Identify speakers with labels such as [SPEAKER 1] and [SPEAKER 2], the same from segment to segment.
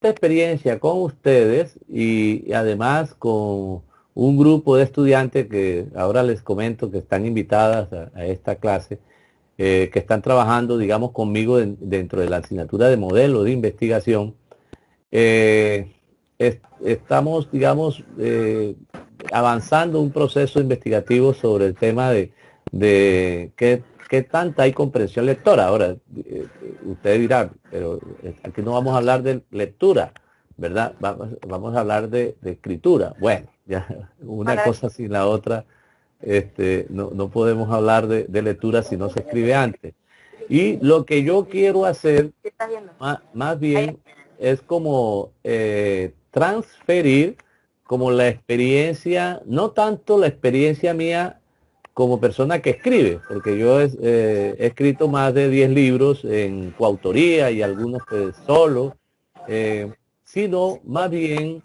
[SPEAKER 1] experiencia con ustedes y además con un grupo de estudiantes que ahora les comento que están invitadas a esta clase, que están trabajando, digamos, conmigo dentro de la asignatura de modelo de investigación. Eh, Estamos, digamos, avanzando un proceso investigativo sobre el tema de qué tanta hay comprensión lectora. Ahora, usted dirá, pero aquí no vamos a hablar de lectura, ¿verdad? Vamos a hablar de escritura. Bueno, ya una
[SPEAKER 2] Para
[SPEAKER 1] cosa sin la otra, no podemos hablar de lectura si no se escribe antes. Y lo que yo quiero hacer,
[SPEAKER 2] ¿qué estás viendo?
[SPEAKER 1] más
[SPEAKER 2] Ahí.
[SPEAKER 1] bien, es como transferir como la experiencia, no tanto la experiencia mía como persona que escribe, porque yo he escrito más de 10 libros en coautoría y algunos pues, solo, eh, sino más bien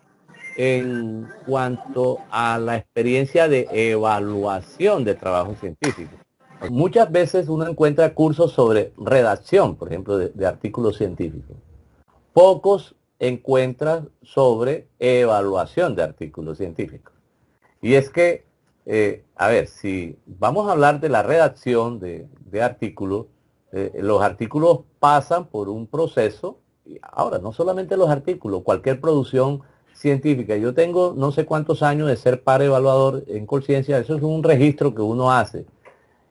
[SPEAKER 1] en cuanto a la experiencia de evaluación de trabajo científico. Muchas veces uno encuentra cursos sobre redacción, por ejemplo, de artículos científicos. Pocos encuentran sobre evaluación de artículos científicos. Y es que, a ver, si vamos a hablar de la redacción de artículos, los artículos pasan por un proceso, y ahora, no solamente los artículos, cualquier producción científica. Yo tengo no sé cuántos años de ser par evaluador en Colciencia, eso es un registro que uno hace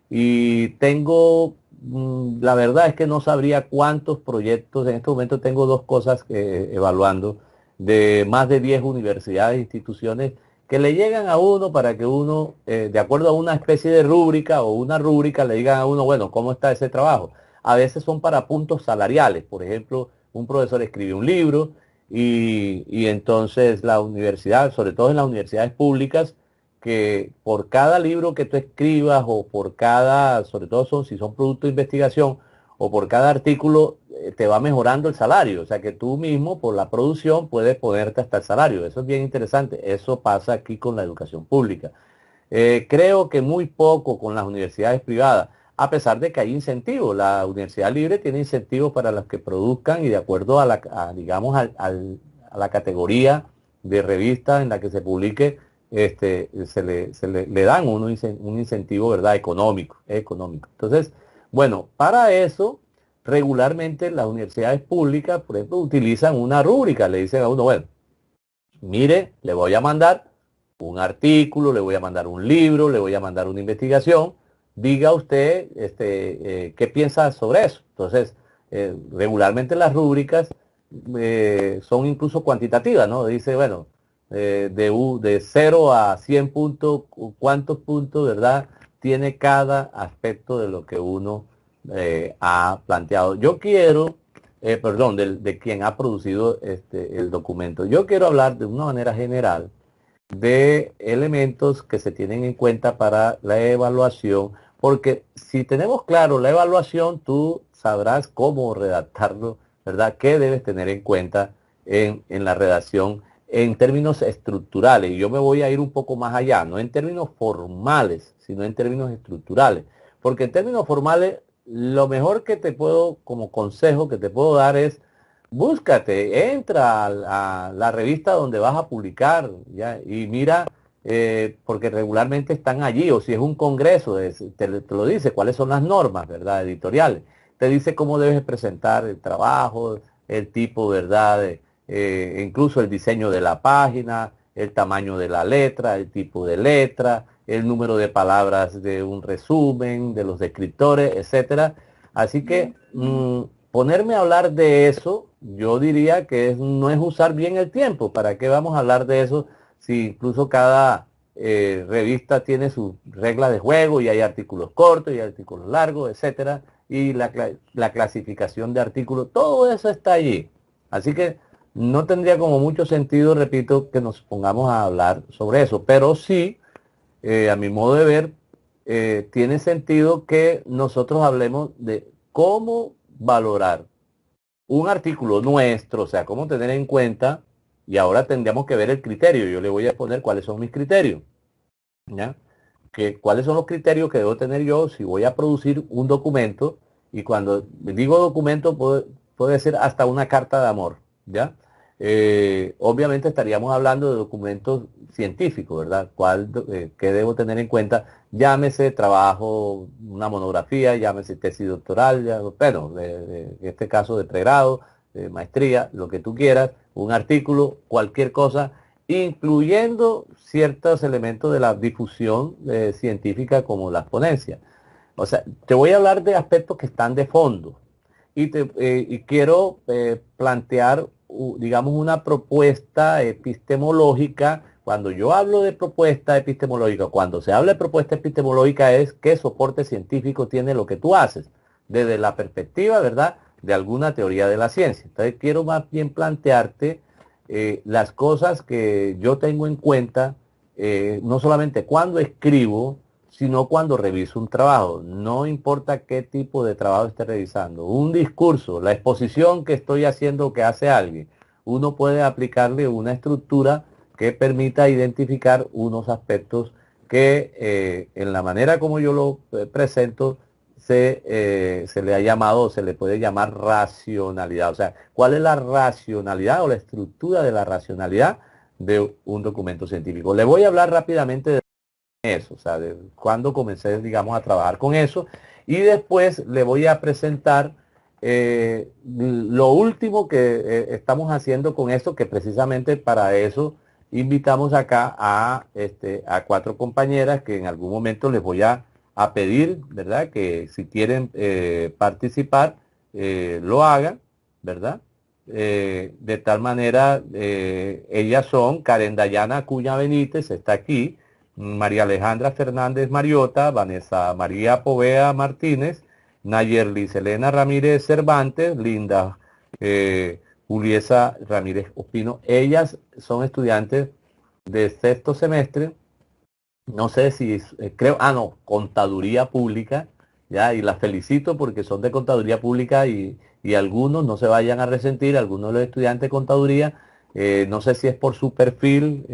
[SPEAKER 1] y tengo, la verdad es que no sabría cuántos proyectos, en este momento tengo dos cosas evaluando, de más de 10 universidades e instituciones que le llegan a uno para que uno, de acuerdo a una especie de rúbrica o una rúbrica, le digan a uno, bueno, ¿cómo está ese trabajo? A veces son para puntos salariales, por ejemplo, un profesor escribe un libro y entonces la universidad, sobre todo en las universidades públicas, que por cada libro que tú escribas o por cada, sobre todo si son productos de investigación, o por cada artículo, te va mejorando el salario. O sea que tú mismo, por la producción, puedes ponerte hasta el salario. Eso es bien interesante. Eso pasa aquí con la educación pública. Creo que muy poco con las universidades privadas, a pesar de que hay incentivos. La universidad libre tiene incentivos para los que produzcan y de acuerdo a digamos, a la categoría de revista en la que se publique, le dan un incentivo, ¿verdad? Económico. Entonces, bueno, para eso, regularmente las universidades públicas, por ejemplo, utilizan una rúbrica. Le dicen a uno, bueno, mire, le voy a mandar un artículo, le voy a mandar un libro, le voy a mandar una investigación, diga usted qué piensa sobre eso. Entonces, regularmente las rúbricas son incluso cuantitativas, ¿no? Dice, bueno, de 0 a 100 puntos, cuántos puntos, ¿verdad? Tiene cada aspecto de lo que uno ha planteado. Yo quiero perdón, de quien ha producido el documento. Yo quiero hablar de una manera general de elementos que se tienen en cuenta para la evaluación, porque si tenemos claro la evaluación, tú sabrás cómo redactarlo, ¿verdad? ¿Qué debes tener en cuenta en la redacción en términos estructurales? Y yo me voy a ir un poco más allá, no en términos formales, sino en términos estructurales. Porque en términos formales, lo mejor que te puedo, como consejo que te puedo dar es búscate, entra a la revista donde vas a publicar, ¿ya? Y mira, porque regularmente están allí, o si es un congreso, te lo dice, cuáles son las normas, ¿verdad? Editoriales. Te dice cómo debes presentar el trabajo, el tipo, ¿verdad? Incluso el diseño de la página, el tamaño de la letra, el tipo de letra, el número de palabras de un resumen, de los descriptores, etcétera. Así que ponerme a hablar de eso, yo diría que no es usar bien el tiempo. ¿Para qué vamos a hablar de eso si incluso cada revista tiene sus reglas de juego y hay artículos cortos y artículos largos, etcétera? Y la clasificación de artículos, todo eso está allí. Así que no tendría como mucho sentido, repito, que nos pongamos a hablar sobre eso, pero sí, a mi modo de ver, tiene sentido que nosotros hablemos de cómo valorar un artículo nuestro, o sea, cómo tener en cuenta, y ahora tendríamos que ver el criterio. Yo le voy a poner cuáles son mis criterios, ¿ya? Cuáles son los criterios que debo tener yo si voy a producir un documento, y cuando digo documento puede ser hasta una carta de amor, ¿ya? obviamente estaríamos hablando de documentos científicos, ¿verdad? ¿Qué debo tener en cuenta? Llámese trabajo, una monografía, llámese tesis doctoral, bueno, en este caso de pregrado, de maestría, lo que tú quieras, un artículo, cualquier cosa, incluyendo ciertos elementos de la difusión científica como las ponencias. O sea, te voy a hablar de aspectos que están de fondo y quiero plantear, digamos, una propuesta epistemológica. Cuando yo hablo de propuesta epistemológica, cuando se habla de propuesta epistemológica es qué soporte científico tiene lo que tú haces, desde la perspectiva, ¿verdad?, de alguna teoría de la ciencia. Entonces quiero más bien plantearte las cosas que yo tengo en cuenta, no solamente cuando escribo, sino cuando reviso un trabajo. No importa qué tipo de trabajo esté revisando. Un discurso, la exposición que estoy haciendo que hace alguien, uno puede aplicarle una estructura que permita identificar unos aspectos que en la manera como yo lo presento se le ha llamado, se le puede llamar racionalidad. O sea, ¿cuál es la racionalidad o la estructura de la racionalidad de un documento científico? Le voy a hablar rápidamente de eso, o sea, de cuando comencé, digamos, a trabajar con eso. Y después le voy a presentar lo último que estamos haciendo con esto, que precisamente para eso invitamos acá a 4 compañeras que en algún momento les voy a pedir, ¿verdad? Que si quieren participar, lo hagan, ¿verdad? De tal manera, ellas son Karen Dayana Cuña Benítez, está aquí, María Alejandra Fernández Mariota, Vanessa María Povea Martínez, Nayerli Selena Ramírez Cervantes, Linda Juliesa Ramírez Ospino. Ellas son estudiantes de sexto semestre, no sé si, creo, no, contaduría pública, ya, y las felicito porque son de contaduría pública y algunos, no se vayan a resentir, algunos de los estudiantes de contaduría, no sé si es por su perfil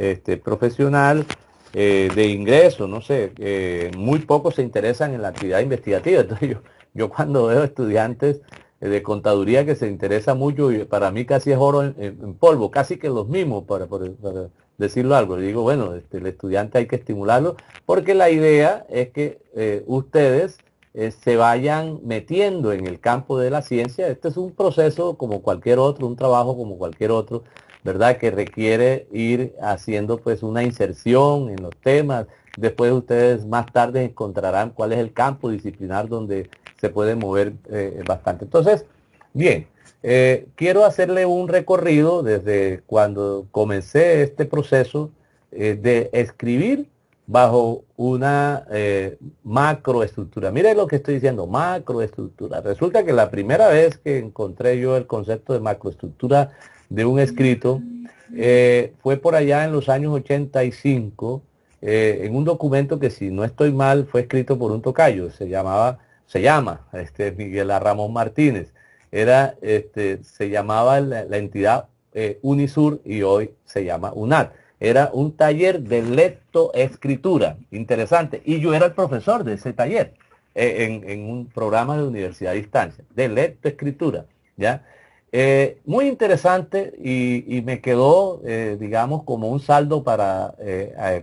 [SPEAKER 1] profesional, de ingreso, no sé, muy pocos se interesan en la actividad investigativa. Entonces yo cuando veo estudiantes de contaduría que se interesan mucho, y para mí casi es oro en polvo, casi que los mismos, para decirlo algo. Le digo, bueno, el estudiante hay que estimularlo, porque la idea es que ustedes se vayan metiendo en el campo de la ciencia. Este es un proceso como cualquier otro, un trabajo como cualquier otro, ¿verdad? Que requiere ir haciendo pues una inserción en los temas. Después ustedes más tarde encontrarán cuál es el campo disciplinar donde se puede mover bastante. Entonces, bien, quiero hacerle un recorrido desde cuando comencé este proceso de escribir bajo una macroestructura. Mire lo que estoy diciendo, macroestructura. Resulta que la primera vez que encontré yo el concepto de macroestructura de un escrito fue por allá en los años 85, en un documento que, si no estoy mal, fue escrito por un tocayo, se llama Miguel A. Ramón Martínez. Se llamaba la entidad Unisur y hoy se llama UNAT. Era un taller de lectoescritura, interesante. Y yo era el profesor de ese taller en un programa de universidad a distancia, de lectoescritura, ¿ya? Muy interesante y me quedó, digamos, como un saldo para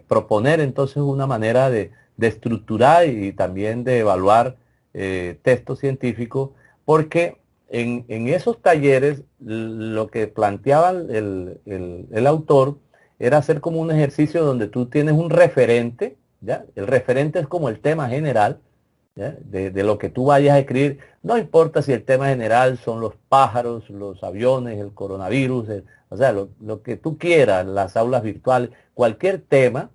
[SPEAKER 1] proponer entonces una manera de estructurar y también de evaluar textos científicos, porque en esos talleres lo que planteaba el autor era hacer como un ejercicio donde tú tienes un referente, ¿ya? El referente es como el tema general, ¿ya? De lo que tú vayas a escribir. No importa si el tema general son los pájaros, los aviones, el coronavirus, o sea, lo que tú quieras, las aulas virtuales, cualquier tema,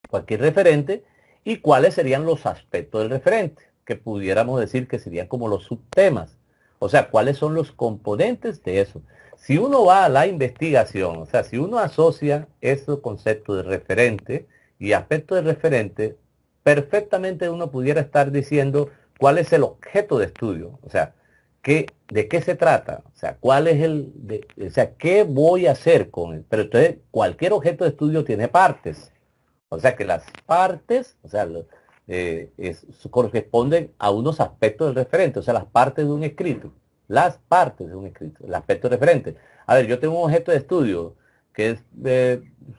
[SPEAKER 1] cualquier referente, y cuáles serían los aspectos del referente, que pudiéramos decir que serían como los subtemas. O sea, cuáles son los componentes de eso. Si uno va a la investigación, o sea, si uno asocia esos conceptos de referente y aspecto de referente, perfectamente uno pudiera estar diciendo cuál es el objeto de estudio. O sea, ¿de qué se trata? O sea, ¿cuál es o sea, qué voy a hacer con él? Pero entonces, cualquier objeto de estudio tiene partes. O sea que las partes, o sea, corresponden a unos aspectos del referente, o sea, las partes de un escrito, las partes de un escrito, el aspecto referente. A ver, yo tengo un objeto de estudio que es,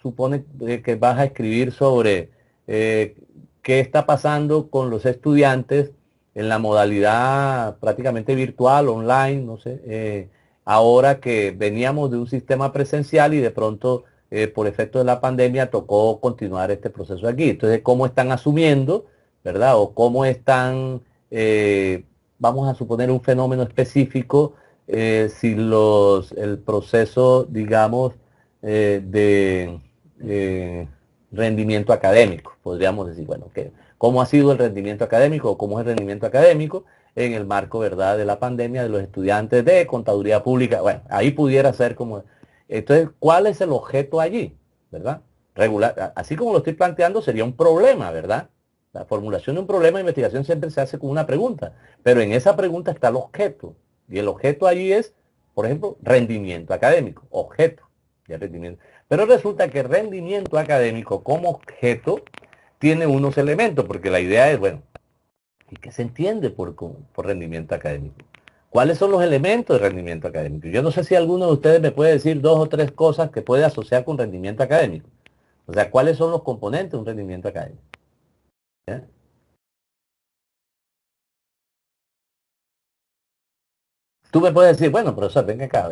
[SPEAKER 1] supone que vas a escribir sobre qué está pasando con los estudiantes en la modalidad prácticamente virtual, online, no sé, ahora que veníamos de un sistema presencial y de pronto por efecto de la pandemia tocó continuar este proceso aquí. Entonces, ¿cómo están asumiendo, verdad? O cómo están, vamos a suponer un fenómeno específico, si el proceso, digamos, de rendimiento académico, podríamos decir, bueno, ¿cómo ha sido el rendimiento académico o cómo es el rendimiento académico en el marco, verdad, de la pandemia de los estudiantes de contaduría pública? Bueno, ahí pudiera ser como... Entonces, ¿cuál es el objeto allí? ¿Verdad? Regular, así como lo estoy planteando, sería un problema, ¿verdad? La formulación de un problema de investigación siempre se hace con una pregunta, pero en esa pregunta está el objeto. Y el objeto allí es, por ejemplo, rendimiento académico, objeto de rendimiento. Pero resulta que rendimiento académico como objeto tiene unos elementos, porque la idea es, bueno, ¿y qué se entiende por rendimiento académico? ¿Cuáles son los elementos de rendimiento académico? Yo no sé si alguno de ustedes me puede decir dos o tres cosas que puede asociar con rendimiento académico. O sea, ¿cuáles son los componentes de un rendimiento académico? ¿Eh? Tú me puedes decir, bueno, profesor, venga acá,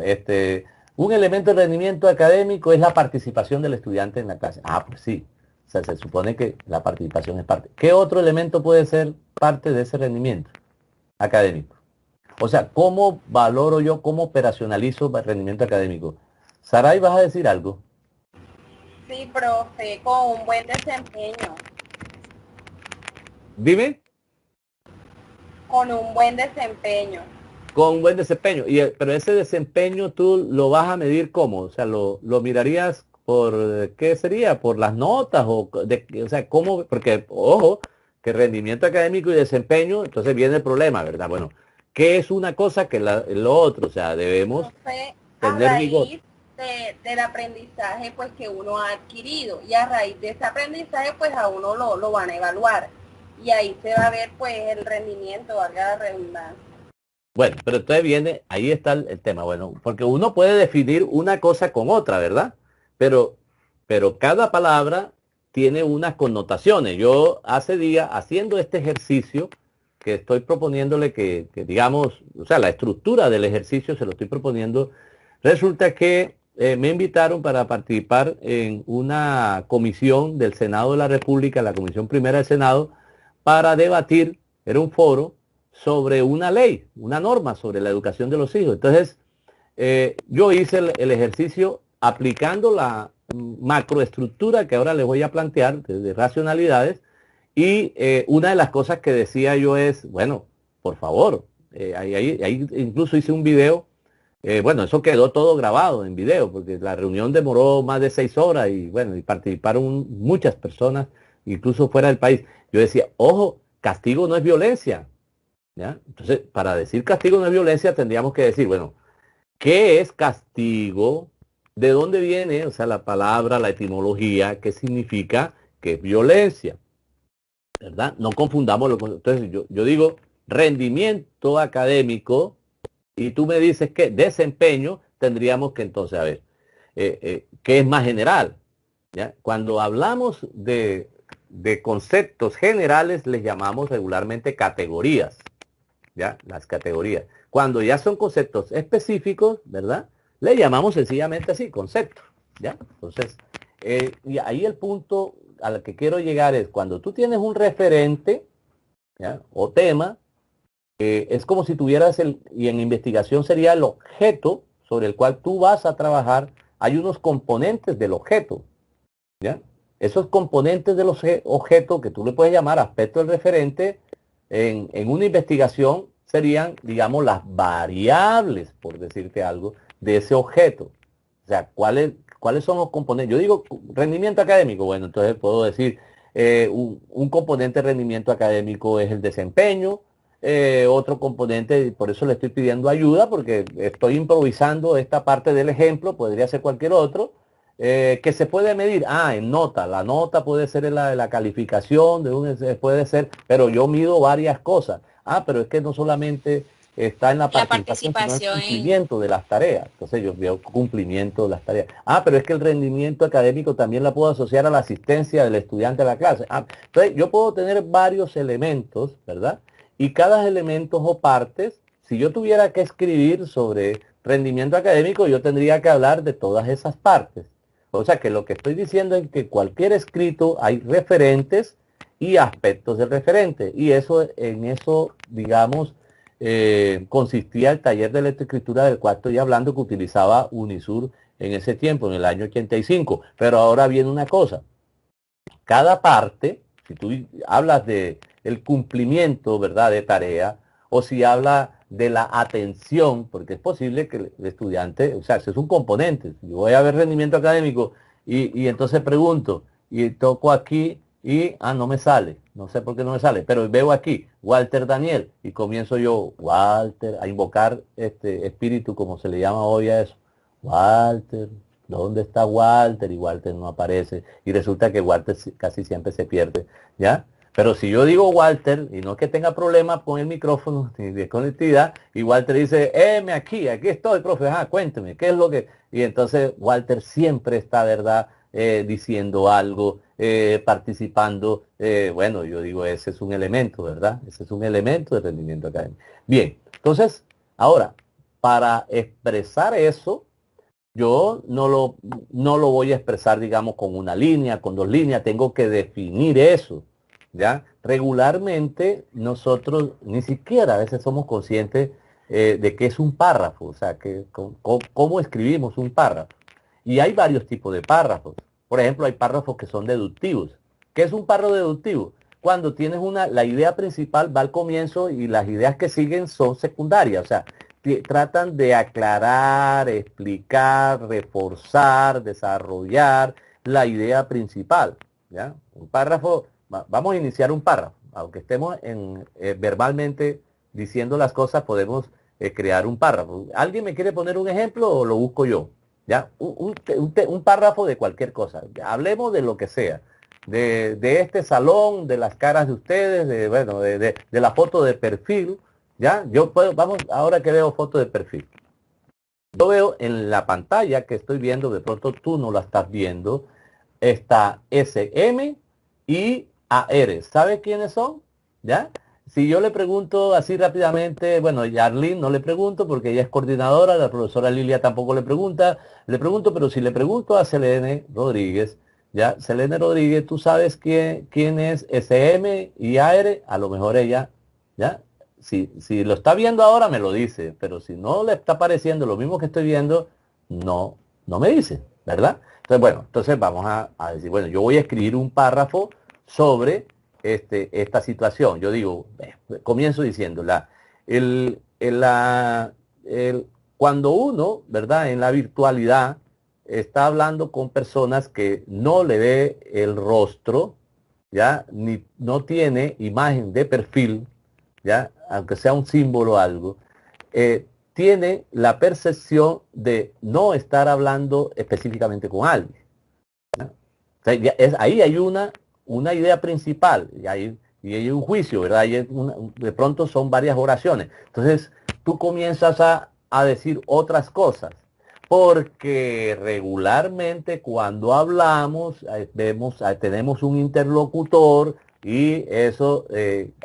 [SPEAKER 1] un elemento de rendimiento académico es la participación del estudiante en la clase. Ah, pues sí. O sea, se supone que la participación es parte. ¿Qué otro elemento puede ser parte de ese rendimiento académico? O sea, ¿cómo valoro yo, cómo operacionalizo el rendimiento académico? Saray, ¿vas a decir algo?
[SPEAKER 2] Sí, profe, con un buen desempeño.
[SPEAKER 1] Dime.
[SPEAKER 2] Con un buen desempeño.
[SPEAKER 1] Con buen desempeño. Pero ese desempeño tú lo vas a medir cómo? O sea, lo mirarías por, ¿qué sería? ¿Por las notas? O sea, ¿cómo? Porque, ojo, que rendimiento académico y desempeño, entonces viene el problema, ¿verdad? Bueno, ¿qué es una cosa que lo otro? O sea, debemos
[SPEAKER 2] Profe, a
[SPEAKER 1] tener rigor.
[SPEAKER 2] raíz del aprendizaje pues que uno ha adquirido y a raíz de ese aprendizaje pues a uno lo van a evaluar y ahí se va a ver pues el rendimiento, valga la redundancia.
[SPEAKER 1] Bueno, pero entonces viene, ahí está el tema, bueno, porque uno puede definir una cosa con otra, ¿verdad? Pero, pero cada palabra tiene unas connotaciones. Yo hace días, haciendo este ejercicio, que estoy proponiéndole que digamos, o sea, la estructura del ejercicio se lo estoy proponiendo, resulta que me invitaron para participar en una comisión del Senado de la República, la Comisión Primera del Senado, para debatir, era un foro, sobre una ley, una norma sobre la educación de los hijos. Entonces, yo hice el ejercicio aplicando la macroestructura que ahora les voy a plantear de racionalidades y una de las cosas que decía yo es, bueno, por favor, ahí incluso hice un video, bueno, eso quedó todo grabado en video porque la reunión demoró más de 6 horas y bueno, y participaron muchas personas, incluso fuera del país. Yo decía, ojo, castigo no es violencia. ¿Ya? Entonces, para decir castigo no es violencia, tendríamos que decir, bueno, ¿qué es castigo? ¿De dónde viene? O sea, la palabra, la etimología, ¿qué significa que es violencia? ¿Verdad? No confundamos lo con... Entonces, yo digo rendimiento académico y tú me dices que desempeño, tendríamos que entonces, a ver, ¿qué es más general? ¿Ya? Cuando hablamos de conceptos generales, les llamamos regularmente categorías. ¿Ya? Las categorías. Cuando ya son conceptos específicos, ¿verdad? Le llamamos sencillamente así, conceptos, ¿ya? Entonces, y ahí el punto al que quiero llegar es cuando tú tienes un referente, ¿ya? O tema, es como si tuvieras y en investigación sería el objeto sobre el cual tú vas a trabajar, hay unos componentes del objeto, ¿ya? Esos componentes del objeto que tú le puedes llamar aspecto del referente, en una investigación serían, digamos, las variables, por decirte algo, de ese objeto. O sea, ¿cuáles son los componentes? Yo digo rendimiento académico, bueno, entonces puedo decir, un componente de rendimiento académico es el desempeño, otro componente, por eso le estoy pidiendo ayuda, porque estoy improvisando esta parte del ejemplo, podría ser cualquier otro, que se puede medir, en nota, la nota puede ser la calificación, puede ser, pero yo mido varias cosas. Pero es que no solamente está en la
[SPEAKER 3] La
[SPEAKER 1] participación, sino en
[SPEAKER 3] participación en...
[SPEAKER 1] cumplimiento de las tareas. Entonces yo veo cumplimiento de las tareas. Ah, pero es que el rendimiento académico también la puedo asociar a la asistencia del estudiante a la clase. Ah, entonces yo puedo tener varios elementos, ¿verdad? Y cada elemento o partes, si yo tuviera que escribir sobre rendimiento académico, yo tendría que hablar de todas esas partes. O sea que lo que estoy diciendo es que cualquier escrito hay referentes y aspectos del referente. Y eso, en eso, digamos, consistía el taller de lectoescritura del cual estoy hablando, que utilizaba Unisur en ese tiempo, en el año 85. Pero ahora viene una cosa. Cada parte, si tú hablas de el cumplimiento, ¿verdad?, de tarea, o si habla de la atención, porque es posible que el estudiante, o sea, ese es un componente. Yo voy a ver rendimiento académico y entonces pregunto, y toco aquí y, no me sale, no sé por qué no me sale, pero veo aquí, Walter Daniel, y comienzo yo, Walter, a invocar este espíritu, como se le llama hoy a eso, Walter, ¿dónde está Walter? Y Walter no aparece. Y resulta que Walter casi siempre se pierde, ¿ya? Pero si yo digo Walter, y no es que tenga problemas con el micrófono ni de conectividad, y Walter dice, aquí estoy, profe, cuénteme, ¿qué es lo que...? Y entonces Walter siempre está, ¿verdad?, diciendo algo, participando. Bueno, yo digo, ese es un elemento, ¿verdad? Ese es un elemento de rendimiento académico. Bien, entonces, ahora, para expresar eso, yo no lo voy a expresar, digamos, con una línea, con dos líneas, tengo que definir eso, ¿ya? Regularmente nosotros ni siquiera a veces somos conscientes de qué es un párrafo, o sea, cómo escribimos un párrafo. Y hay varios tipos de párrafos. Por ejemplo, hay párrafos que son deductivos. ¿Qué es un párrafo deductivo? Cuando tienes la idea principal va al comienzo y las ideas que siguen son secundarias, o sea, tratan de aclarar, explicar, reforzar, desarrollar la idea principal, ¿ya? Un párrafo, vamos a iniciar un párrafo, aunque estemos verbalmente diciendo las cosas, podemos crear un párrafo. ¿Alguien me quiere poner un ejemplo o lo busco yo? ¿Ya? Un párrafo de cualquier cosa. Hablemos de lo que sea. De este salón, de las caras de ustedes, bueno, de la foto de perfil, ¿ya? Yo puedo, vamos, ahora que veo foto de perfil. Yo veo en la pantalla que estoy viendo, de pronto tú no la estás viendo, está SM y AR. ¿Sabe quiénes son? ¿Ya? Si yo le pregunto así rápidamente, bueno, a Arlene no le pregunto porque ella es coordinadora, la profesora Lilia tampoco le pregunto, pero si le pregunto a Selene Rodríguez, ¿ya? Selene Rodríguez, ¿tú sabes quién es SM y AR? A lo mejor ella, ¿ya? Si lo está viendo ahora me lo dice, pero si no le está apareciendo lo mismo que estoy viendo, no me dice, ¿verdad? Entonces, bueno, entonces vamos a decir, bueno, yo voy a escribir un párrafo sobre esta situación. Yo digo, comienzo diciendo, cuando uno, ¿verdad?, en la virtualidad está hablando con personas que no le ve el rostro, ¿ya? Ni no tiene imagen de perfil, ¿ya? Aunque sea un símbolo o algo, tiene la percepción de no estar hablando específicamente con alguien. O sea, ahí hay una idea principal y hay un juicio, ¿verdad? De pronto son varias oraciones. Entonces tú comienzas a decir otras cosas, porque regularmente cuando hablamos tenemos un interlocutor y eso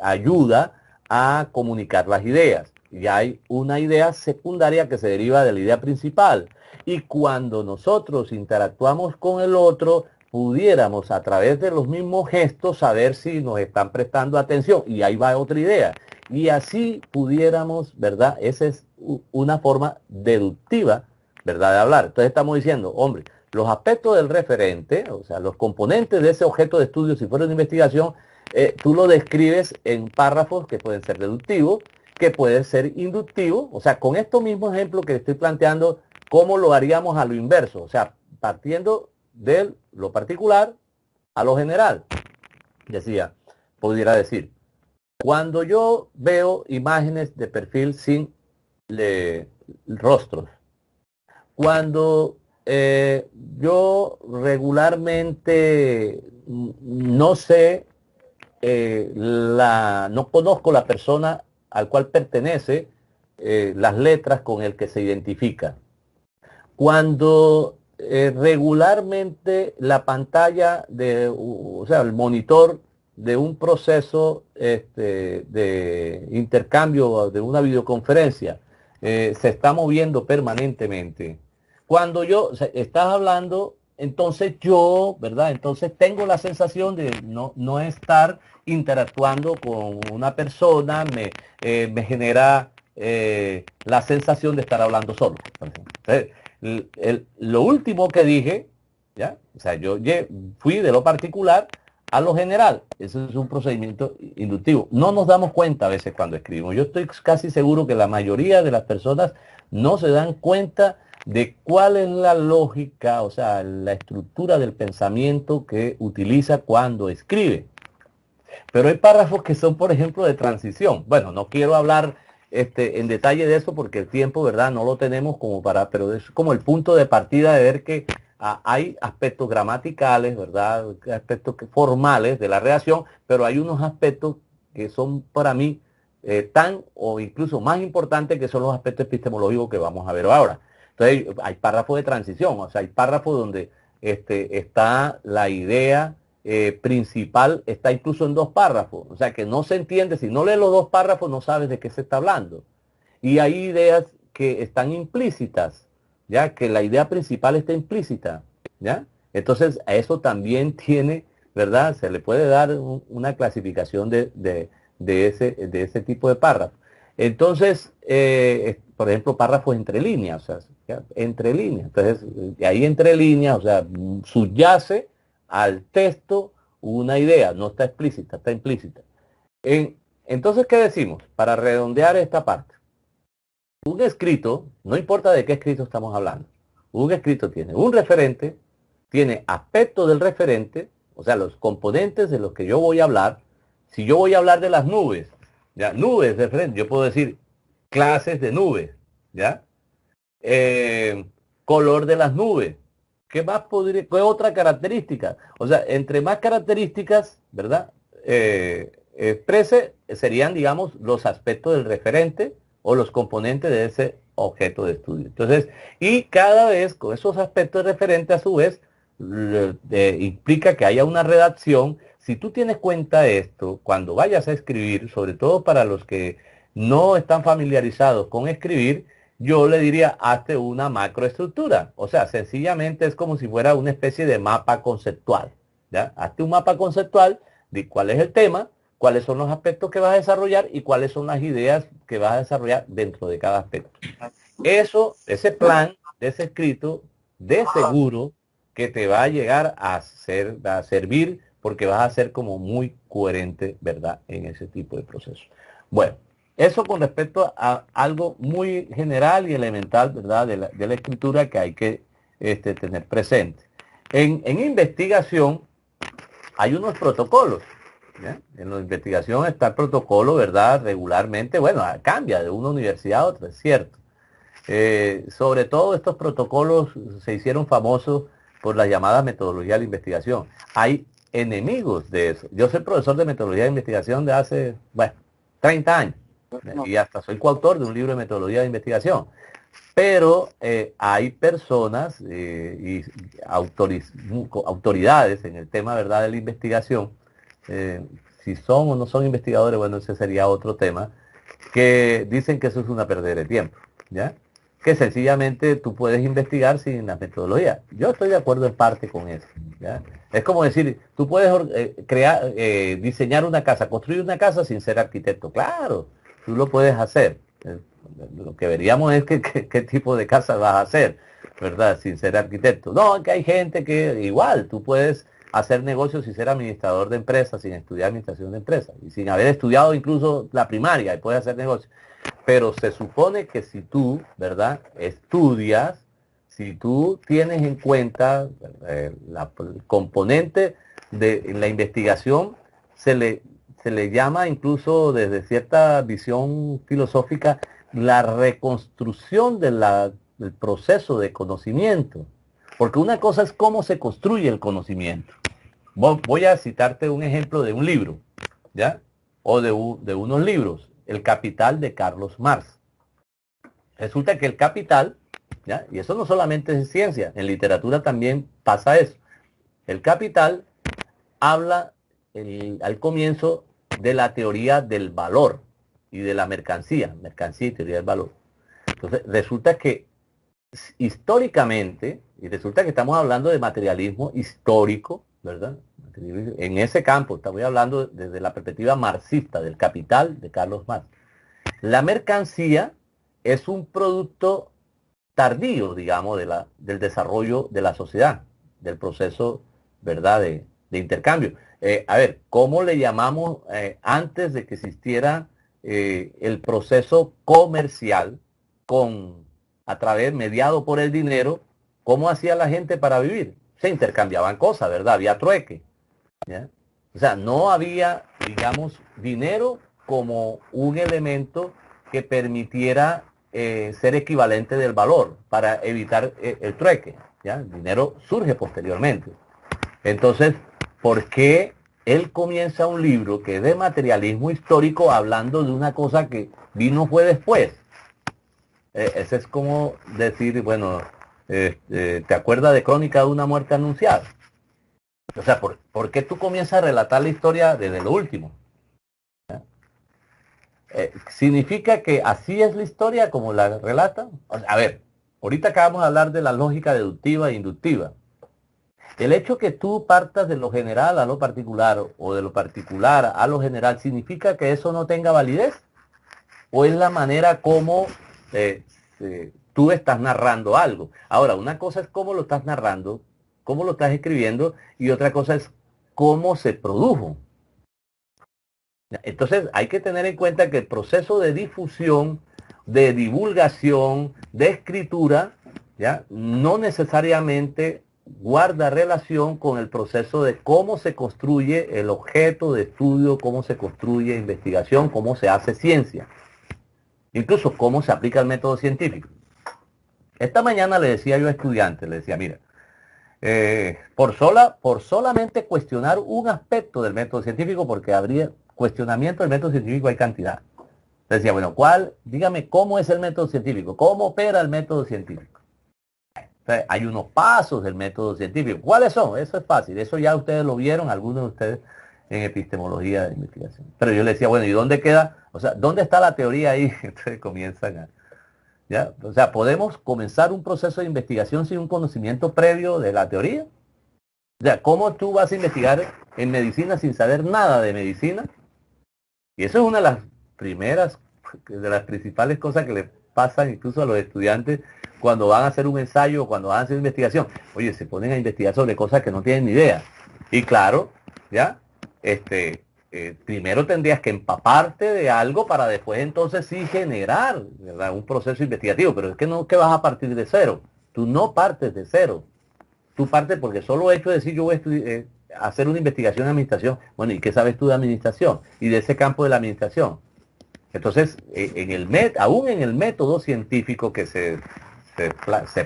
[SPEAKER 1] ayuda a comunicar las ideas. Y hay una idea secundaria que se deriva de la idea principal. Y cuando nosotros interactuamos con el otro, pudiéramos a través de los mismos gestos saber si nos están prestando atención. Y ahí va otra idea. Y así pudiéramos, ¿verdad? Esa es una forma deductiva, ¿verdad?, de hablar. Entonces estamos diciendo, hombre, los aspectos del referente, o sea, los componentes de ese objeto de estudio, si fuera una investigación, tú lo describes en párrafos que pueden ser deductivos, que pueden ser inductivos. O sea, con estos mismos ejemplos que estoy planteando, ¿cómo lo haríamos a lo inverso? O sea, partiendo de lo particular a lo general. Pudiera decir, cuando yo veo imágenes de perfil sin rostros, cuando yo regularmente no sé, no conozco la persona al cual pertenece, las letras con el que se identifica. Cuando regularmente la pantalla o sea, el monitor de un proceso de intercambio de una videoconferencia se está moviendo permanentemente. Cuando o sea, estás hablando, entonces yo, ¿verdad? Entonces tengo la sensación de no estar interactuando con una persona, me genera la sensación de estar hablando solo. Entonces, lo último que dije, ¿ya? O sea, yo fui de lo particular a lo general. Eso es un procedimiento inductivo. No nos damos cuenta a veces cuando escribimos. Yo estoy casi seguro que la mayoría de las personas no se dan cuenta de cuál es la lógica, o sea, la estructura del pensamiento que utiliza cuando escribe. Pero hay párrafos que son, por ejemplo, de transición. Bueno, no quiero hablar en detalle de eso porque el tiempo, ¿verdad? No lo tenemos pero es como el punto de partida de ver que hay aspectos gramaticales, ¿verdad? Aspectos formales de la redacción, pero hay unos aspectos que son para mí tan o incluso más importantes, que son los aspectos epistemológicos que vamos a ver ahora. Entonces hay párrafos de transición, o sea, hay párrafos donde está la idea principal, está incluso en dos párrafos, o sea que no se entiende, si no lees los dos párrafos no sabes de qué se está hablando. Y hay ideas que están implícitas, ya que la idea principal está implícita, ¿ya? Entonces a eso también tiene, ¿verdad? Se le puede dar una clasificación de ese tipo de párrafo. Entonces, por ejemplo, párrafos entre líneas, o sea, ¿ya? Entre líneas. Entonces, ahí entre líneas, o sea, subyace al texto una idea, no está explícita, está implícita. Entonces, ¿qué decimos? Para redondear esta parte. Un escrito, no importa de qué escrito estamos hablando, un escrito tiene un referente, tiene aspectos del referente, o sea, los componentes de los que yo voy a hablar. Si yo voy a hablar de las nubes, ya, nubes referente, yo puedo decir clases de nubes, ¿ya? Color de las nubes. ¿Qué más podría, qué otra característica? O sea, entre más características, ¿verdad? Exprese serían, digamos, los aspectos del referente o los componentes de ese objeto de estudio. Entonces, y cada vez con esos aspectos de referente, a su vez, implica que haya una redacción. Si tú tienes cuenta esto, cuando vayas a escribir, sobre todo para los que no están familiarizados con escribir, yo le diría, hazte una macroestructura. O sea, sencillamente es como si fuera una especie de mapa conceptual, ¿ya? Hazte un mapa conceptual de cuál es el tema, cuáles son los aspectos que vas a desarrollar y cuáles son las ideas que vas a desarrollar dentro de cada aspecto. Ese plan de ese escrito, de seguro que te va a llegar a servir, porque vas a ser como muy coherente, ¿verdad?, en ese tipo de proceso. Bueno, eso con respecto a algo muy general y elemental, ¿verdad?, de la escritura que hay que tener presente. En investigación hay unos protocolos, ¿ya? En la investigación está el protocolo, ¿verdad?, regularmente, bueno, cambia de una universidad a otra, es cierto. Sobre todo estos protocolos se hicieron famosos por la llamada metodología de la investigación. Hay enemigos de eso. Yo soy profesor de metodología de investigación de hace, bueno, 30 años. Y hasta soy coautor de un libro de metodología de investigación. Pero hay personas y autoridades en el tema, ¿verdad?, de la investigación. Si son o no son investigadores, bueno, ese sería otro tema, que dicen que eso es una pérdida de tiempo, ¿ya? Que sencillamente tú puedes investigar sin la metodología. Yo estoy de acuerdo en parte con eso, ¿ya? Es como decir, tú puedes diseñar una casa, construir una casa sin ser arquitecto. Claro, tú lo puedes hacer. Lo que veríamos es qué tipo de casa vas a hacer, ¿verdad? Sin ser arquitecto. No, que hay gente que igual, tú puedes hacer negocios y ser administrador de empresas sin estudiar administración de empresas y sin haber estudiado incluso la primaria y puedes hacer negocios. Pero se supone que si tú, ¿verdad?, estudias, si tú tienes en cuenta el componente de la investigación, se le llama incluso desde cierta visión filosófica la reconstrucción del proceso de conocimiento. Porque una cosa es cómo se construye el conocimiento. Voy a citarte un ejemplo de un libro, ¿ya? O de unos libros. El Capital de Carlos Marx. Resulta que el capital, ¿ya? Y eso no solamente es ciencia, en literatura también pasa eso. El capital habla al comienzo de la teoría del valor y de la mercancía y teoría del valor. Entonces, resulta que históricamente, y resulta que estamos hablando de materialismo histórico, ¿verdad? En ese campo, estamos hablando desde la perspectiva marxista del capital de Carlos Marx. La mercancía es un producto tardío, digamos, del desarrollo de la sociedad, del proceso, ¿verdad?, de intercambio. A ver, ¿cómo le llamamos antes de que existiera el proceso comercial mediado por el dinero? ¿Cómo hacía la gente para vivir? Se intercambiaban cosas, ¿verdad? Había trueque, ¿ya? O sea, no había, digamos, dinero como un elemento que permitiera ser equivalente del valor para evitar el trueque, ¿ya? El dinero surge posteriormente. Entonces, ¿por qué él comienza un libro que es de materialismo histórico hablando de una cosa que fue después? Ese es como decir, bueno, ¿te acuerdas de Crónica de una muerte anunciada? O sea, ¿por qué tú comienzas a relatar la historia desde lo último? ¿Significa que así es la historia como la relata? O sea, a ver, ahorita acabamos de hablar de la lógica deductiva e inductiva. El hecho que tú partas de lo general a lo particular o de lo particular a lo general, ¿significa que eso no tenga validez? ¿O es la manera como tú estás narrando algo? Ahora, una cosa es cómo lo estás narrando, cómo lo estás escribiendo, y otra cosa es cómo se produjo. Entonces hay que tener en cuenta que el proceso de difusión, de divulgación, de escritura, ¿ya?, no necesariamente guarda relación con el proceso de cómo se construye el objeto de estudio, cómo se construye investigación, cómo se hace ciencia, incluso cómo se aplica el método científico. Esta mañana le decía yo a estudiantes, le decía, mira, por solamente cuestionar un aspecto del método científico, porque habría cuestionamiento del método científico, hay cantidad. Le decía, bueno, dígame cómo es el método científico, cómo opera el método científico. Entonces, hay unos pasos del método científico. ¿Cuáles son? Eso es fácil, eso ya ustedes lo vieron, algunos de ustedes en epistemología de investigación. Pero yo le decía, bueno, ¿y dónde queda? O sea, ¿dónde está la teoría ahí? Entonces comienzan a... ¿Ya? O sea, ¿podemos comenzar un proceso de investigación sin un conocimiento previo de la teoría? O sea, ¿cómo tú vas a investigar en medicina sin saber nada de medicina? Y eso es una de las principales cosas que le pasan incluso a los estudiantes cuando van a hacer un ensayo o cuando van a hacer investigación. Oye, se ponen a investigar sobre cosas que no tienen ni idea. Y claro, ¿ya? Primero tendrías que empaparte de algo para después entonces sí generar, ¿verdad?, un proceso investigativo. Pero es que no que vas a partir de cero. Tú no partes de cero. Tú partes porque solo hecho de decir yo voy a hacer una investigación de administración. Bueno, ¿y qué sabes tú de administración? Y de ese campo de la administración. Entonces, aún en el método científico que se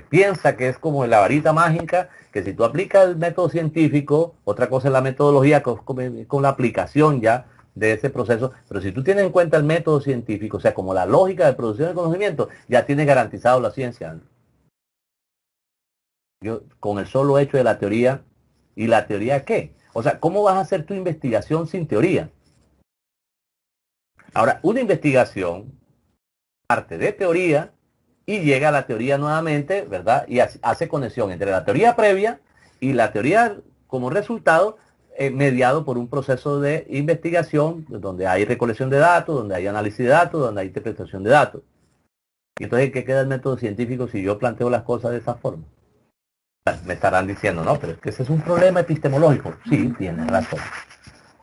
[SPEAKER 1] piensa que es como la varita mágica, que si tú aplicas el método científico, otra cosa es la metodología con la aplicación ya de ese proceso, pero si tú tienes en cuenta el método científico, o sea, como la lógica de producción de conocimiento, ya tienes garantizado la ciencia. Con el solo hecho de la teoría. ¿Y la teoría qué? O sea, ¿cómo vas a hacer tu investigación sin teoría? Ahora, una investigación parte de teoría y llega a la teoría nuevamente, ¿verdad? Y hace conexión entre la teoría previa y la teoría como resultado, mediado por un proceso de investigación donde hay recolección de datos, donde hay análisis de datos, donde hay interpretación de datos. Y entonces, ¿qué queda el método científico si yo planteo las cosas de esa forma? Me estarán diciendo, no, pero es que ese es un problema epistemológico. Sí, tienes razón.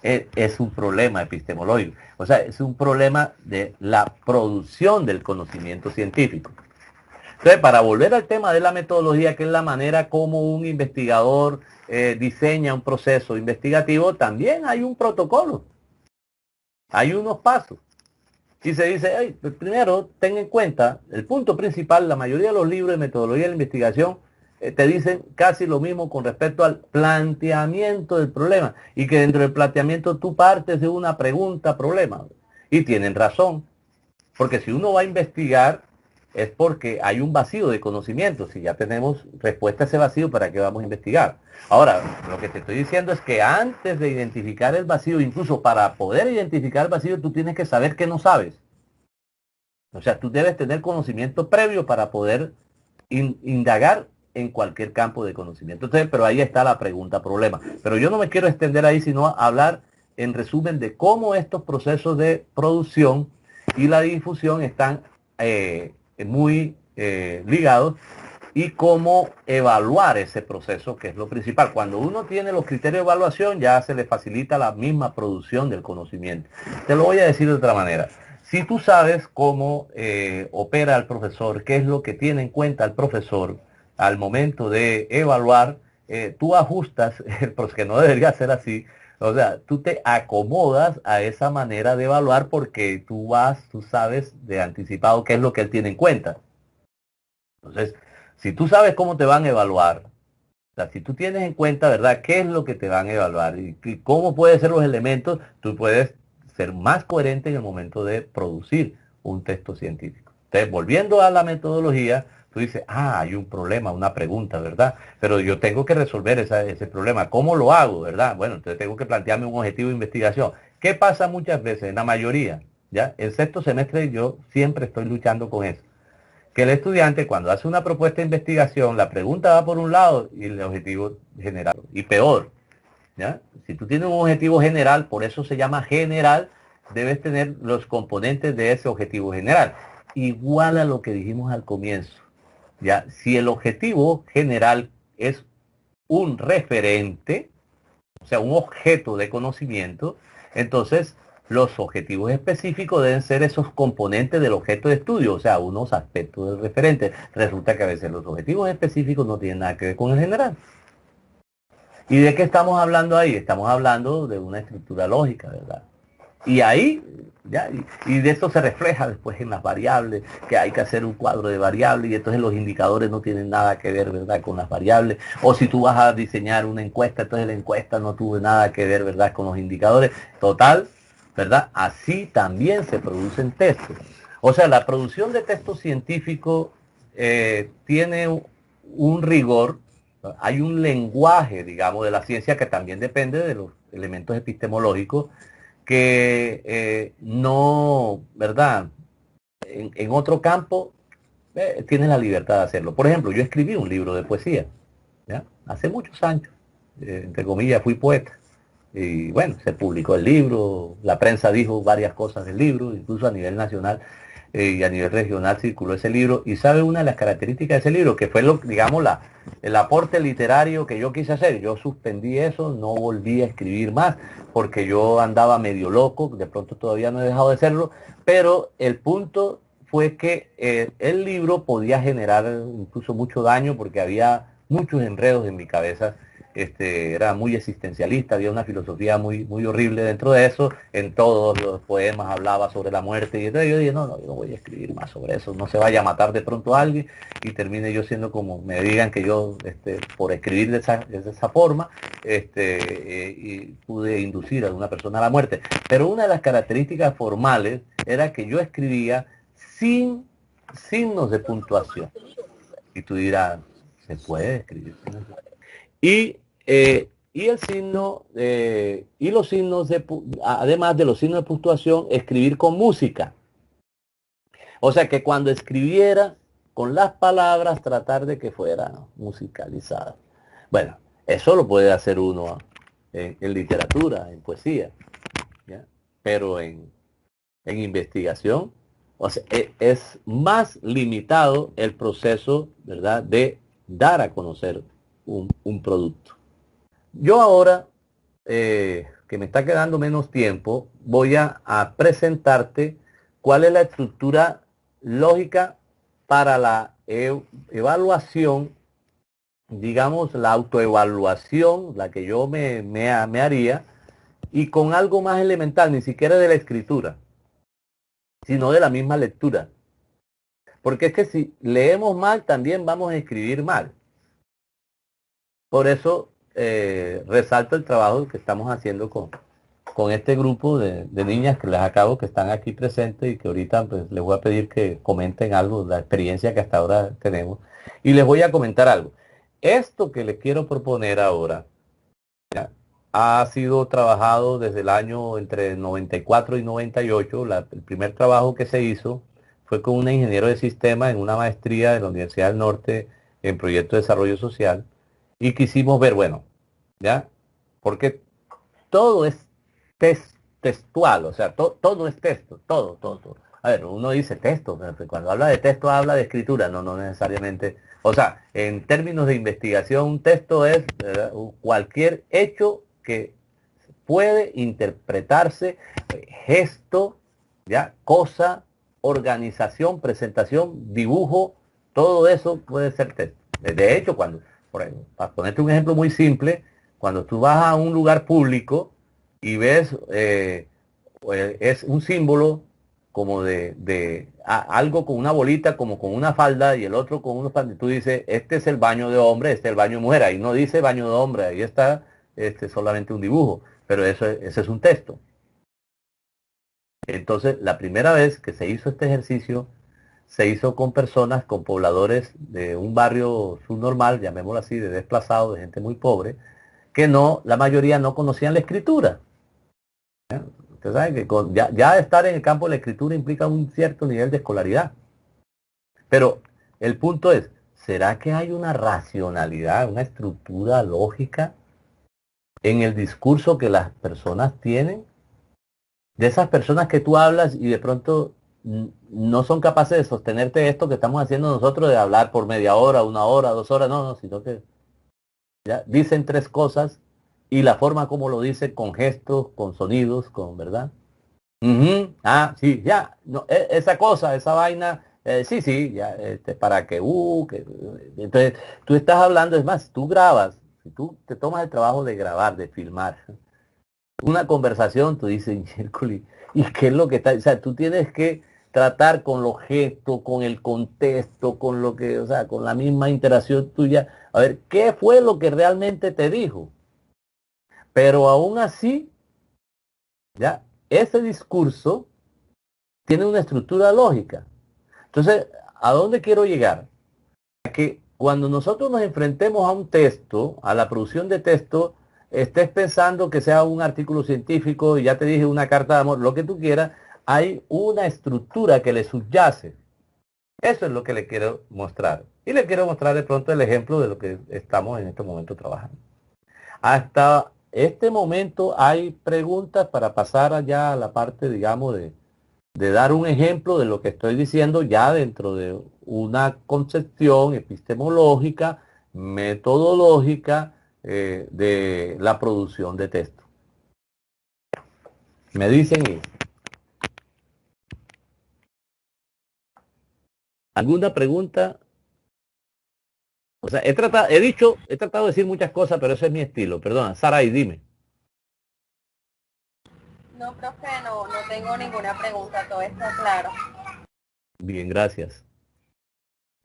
[SPEAKER 1] Es un problema epistemológico. O sea, es un problema de la producción del conocimiento científico. Entonces, para volver al tema de la metodología, que es la manera como un investigador diseña un proceso investigativo, también hay un protocolo. Hay unos pasos. Y se dice, hey, primero, ten en cuenta, el punto principal, la mayoría de los libros de metodología de la investigación te dicen casi lo mismo con respecto al planteamiento del problema, y que dentro del planteamiento tú partes de una pregunta problema, y tienen razón, porque si uno va a investigar, es porque hay un vacío de conocimiento. Si ya tenemos respuesta a ese vacío, ¿para qué vamos a investigar? Ahora, lo que te estoy diciendo es que antes de identificar el vacío, incluso para poder identificar el vacío, tú tienes que saber que no sabes. O sea, tú debes tener conocimiento previo para poder indagar en cualquier campo de conocimiento. Entonces, pero ahí está la pregunta, problema. Pero yo no me quiero extender ahí, sino hablar en resumen de cómo estos procesos de producción y la difusión están muy ligados y cómo evaluar ese proceso, que es lo principal. Cuando uno tiene los criterios de evaluación, ya se le facilita la misma producción del conocimiento. Te lo voy a decir de otra manera. Si tú sabes cómo opera el profesor, qué es lo que tiene en cuenta el profesor al momento de evaluar, tú ajustas, porque no debería ser así, o sea, tú te acomodas a esa manera de evaluar porque tú sabes de anticipado qué es lo que él tiene en cuenta. Entonces, si tú sabes cómo te van a evaluar, o sea, si tú tienes en cuenta, ¿verdad?, qué es lo que te van a evaluar y cómo pueden ser los elementos, tú puedes ser más coherente en el momento de producir un texto científico. Entonces, volviendo a la metodología, tú dices, hay un problema, una pregunta, ¿verdad? Pero yo tengo que resolver ese problema. ¿Cómo lo hago, verdad? Bueno, entonces tengo que plantearme un objetivo de investigación. ¿Qué pasa muchas veces? En la mayoría, ¿ya? En sexto semestre yo siempre estoy luchando con eso, que el estudiante cuando hace una propuesta de investigación, la pregunta va por un lado y el objetivo general. Y peor, ¿ya? Si tú tienes un objetivo general, por eso se llama general, debes tener los componentes de ese objetivo general. Igual a lo que dijimos al comienzo. ¿Ya? Si el objetivo general es un referente, o sea, un objeto de conocimiento, entonces los objetivos específicos deben ser esos componentes del objeto de estudio, o sea, unos aspectos del referente. Resulta que a veces los objetivos específicos no tienen nada que ver con el general. ¿Y de qué estamos hablando ahí? Estamos hablando de una estructura lógica, ¿verdad? Y ahí, ya, y de esto se refleja después en las variables, que hay que hacer un cuadro de variables y entonces los indicadores no tienen nada que ver, ¿verdad?, con las variables. O si tú vas a diseñar una encuesta, entonces la encuesta no tuvo nada que ver, ¿verdad?, con los indicadores. Total, ¿verdad? Así también se producen textos. O sea, la producción de textos científicos tiene un rigor. Hay un lenguaje, digamos, de la ciencia que también depende de los elementos epistemológicos que no, ¿verdad? En otro campo tienes la libertad de hacerlo. Por ejemplo, yo escribí un libro de poesía, ¿ya? Hace muchos años. Entre comillas, fui poeta. Y bueno, se publicó el libro, la prensa dijo varias cosas del libro, incluso a nivel nacional y a nivel regional circuló ese libro. Y sabe una de las características de ese libro, que fue, digamos, el aporte literario que yo quise hacer. Yo suspendí eso, no volví a escribir más, porque yo andaba medio loco, de pronto todavía no he dejado de serlo, pero el punto fue que el libro podía generar incluso mucho daño, porque había muchos enredos en mi cabeza. Era muy existencialista, había una filosofía muy, muy horrible dentro de eso. En todos los poemas hablaba sobre la muerte, y entonces yo dije, no, yo no voy a escribir más sobre eso, no se vaya a matar de pronto a alguien y termine yo siendo como me digan que yo, por escribir de esa forma, y pude inducir a una persona a la muerte. Pero una de las características formales era que yo escribía sin signos de puntuación. Y tú dirás, ¿se puede escribir? Y el signo, y los signos además de los signos de puntuación, escribir con música. O sea que cuando escribiera con las palabras, tratar de que fuera musicalizada. Bueno, eso lo puede hacer uno en literatura, en poesía, ¿ya? Pero en investigación, o sea, es más limitado el proceso, ¿verdad?, de dar a conocer un producto. Yo ahora, que me está quedando menos tiempo, voy a presentarte cuál es la estructura lógica para la evaluación, digamos, la autoevaluación, la que yo me haría, y con algo más elemental, ni siquiera de la escritura, sino de la misma lectura. Porque es que si leemos mal, también vamos a escribir mal. Por eso resalto el trabajo que estamos haciendo con este grupo de niñas que les acabo, que están aquí presentes y que ahorita pues les voy a pedir que comenten algo, la experiencia que hasta ahora tenemos. Y les voy a comentar algo. Esto que les quiero proponer ahora ha sido trabajado desde el año entre 94 y 98. El primer trabajo que se hizo fue con un ingeniero de sistemas en una maestría de la Universidad del Norte en proyecto de desarrollo social. Y quisimos ver, bueno, ¿ya? Porque todo es textual, o sea, todo es texto, todo. A ver, uno dice texto, pero cuando habla de texto habla de escritura, no necesariamente. O sea, en términos de investigación, un texto es cualquier hecho que puede interpretarse, gesto, ya, cosa, organización, presentación, dibujo, todo eso puede ser texto. De hecho, por ejemplo, para ponerte un ejemplo muy simple, cuando tú vas a un lugar público y ves, es un símbolo como algo con una bolita, como con una falda, y el otro con unos pantalones, tú dices, este es el baño de hombre, este es el baño de mujer, ahí no dice baño de hombre, ahí está solamente un dibujo, pero ese es un texto. Entonces, la primera vez que se hizo este ejercicio, se hizo con personas, con pobladores de un barrio subnormal, llamémoslo así, de desplazados, de gente muy pobre, que la mayoría no conocían la escritura. Usted sabe que ya estar en el campo de la escritura implica un cierto nivel de escolaridad. Pero el punto es, ¿será que hay una racionalidad, una estructura lógica en el discurso que las personas tienen? De esas personas que tú hablas y de pronto no son capaces de sostenerte esto que estamos haciendo nosotros de hablar por media hora, 1 hora, 2 horas, no, sino que ya dicen tres cosas y la forma como lo dicen con gestos, con sonidos, ¿verdad? Ah, sí, ya, no, esa cosa, esa vaina, sí, ya, para entonces, tú estás hablando, es más, tú grabas, si tú te tomas el trabajo de grabar, de filmar una conversación, tú dices, miércoles, ¿y qué es lo que está? O sea, tú tienes que tratar con los gestos, con el contexto, con lo que, o sea, con la misma interacción tuya, a ver, ¿qué fue lo que realmente te dijo? Pero aún así, ya, ese discurso tiene una estructura lógica. Entonces, ¿a dónde quiero llegar? A que cuando nosotros nos enfrentemos a un texto, a la producción de texto, estés pensando que sea un artículo científico, y ya te dije una carta de amor, lo que tú quieras, hay una estructura que le subyace. Eso es lo que le quiero mostrar. Y le quiero mostrar de pronto el ejemplo de lo que estamos en este momento trabajando. Hasta este momento hay preguntas para pasar allá a la parte, digamos, de dar un ejemplo de lo que estoy diciendo ya dentro de una concepción epistemológica, metodológica de la producción de texto. Me dicen, ¿alguna pregunta? O sea, he tratado de decir muchas cosas, pero ese es mi estilo. Perdona, Saray, dime.
[SPEAKER 2] No, profe, no tengo ninguna pregunta, todo está claro.
[SPEAKER 1] Bien, gracias.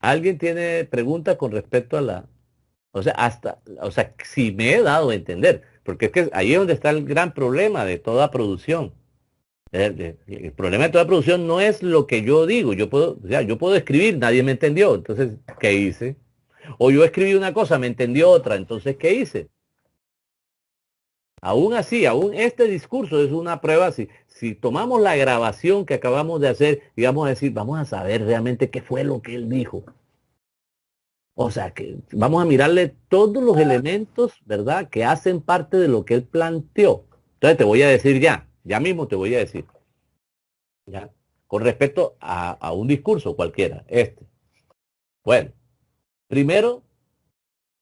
[SPEAKER 1] ¿Alguien tiene preguntas con respecto a o sea, si me he dado a entender, porque es que ahí es donde está el gran problema de toda producción. El problema de toda producción no es lo que yo digo, yo puedo escribir, nadie me entendió, entonces, ¿qué hice? O yo escribí una cosa, me entendió otra, entonces, ¿qué hice? Aún así, aún este discurso es una prueba, si tomamos la grabación que acabamos de hacer y vamos a decir, vamos a saber realmente qué fue lo que él dijo. O sea, que vamos a mirarle todos los elementos, ¿verdad?, que hacen parte de lo que él planteó. Entonces te voy a decir ya mismo te voy a decir, ¿ya? Con respecto a un discurso cualquiera, este. Bueno, primero,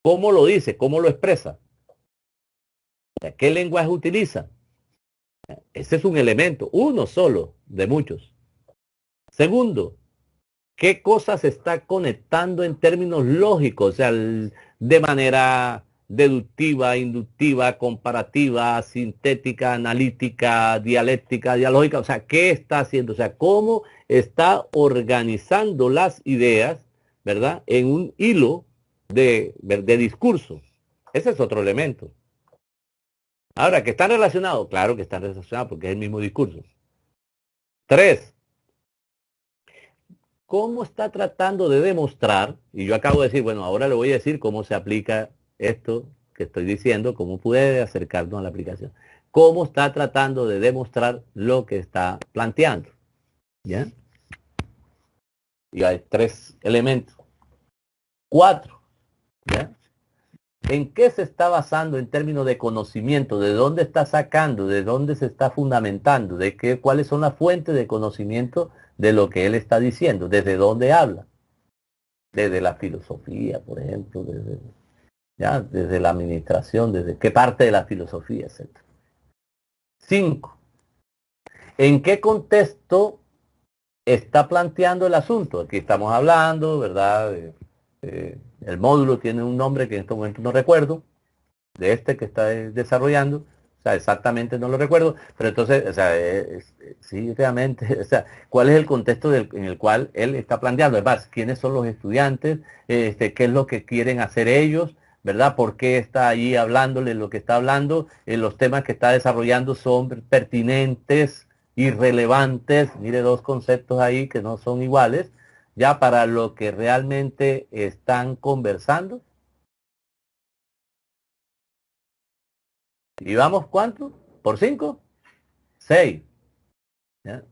[SPEAKER 1] ¿cómo lo dice? ¿Cómo lo expresa? O sea, ¿qué lenguaje utiliza? Ese es un elemento, uno solo de muchos. Segundo, ¿qué cosas está conectando en términos lógicos? O sea, de manera deductiva, inductiva, comparativa, sintética, analítica, dialéctica, dialógica. O sea, ¿qué está haciendo? O sea, ¿cómo está organizando las ideas, ¿verdad?, en un hilo de discurso. Ese es otro elemento. Ahora, ¿que están relacionados? Claro que están relacionados porque es el mismo discurso. 3. ¿Cómo está tratando de demostrar? Y yo acabo de decir, bueno, ahora le voy a decir cómo se aplica esto que estoy diciendo, cómo puede acercarnos a la aplicación. ¿Cómo está tratando de demostrar lo que está planteando? ¿Ya? Y hay 3 elementos. 4. ¿Ya? ¿En qué se está basando en términos de conocimiento? ¿De dónde está sacando? ¿De dónde se está fundamentando? ¿De qué, cuáles son las fuentes de conocimiento de lo que él está diciendo? ¿Desde dónde habla? Desde la filosofía, por ejemplo, desde la administración, desde qué parte de la filosofía, etcétera. 5. ¿En qué contexto está planteando el asunto? Aquí estamos hablando, ¿verdad? El módulo tiene un nombre que en este momento no recuerdo, de este que está desarrollando, o sea, exactamente no lo recuerdo, pero entonces, o sea, sí, realmente, o sea, ¿cuál es el contexto en el cual él está planteando? Además, ¿quiénes son los estudiantes? ¿Qué es lo que quieren hacer ellos? ¿Verdad? ¿Por qué está allí hablándole lo que está hablando? Los temas que está desarrollando son pertinentes y relevantes. Mire, 2 conceptos ahí que no son iguales, ya para lo que realmente están conversando. ¿Y vamos cuánto? ¿Por 5? 6. ¿Ya?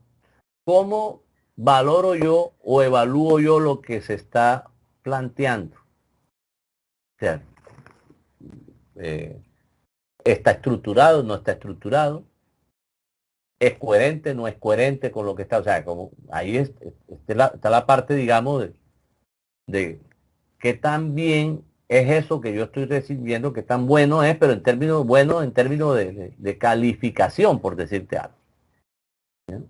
[SPEAKER 1] ¿Cómo valoro yo o evalúo yo lo que se está planteando? O sea, ¿está estructurado? ¿No está estructurado? ¿Es coherente? ¿No es coherente con lo que está? O sea, como ahí está la parte, digamos, de qué tan bien es eso que yo estoy recibiendo, qué tan bueno es, pero en términos buenos, en términos de calificación, por decirte algo. ¿Ya?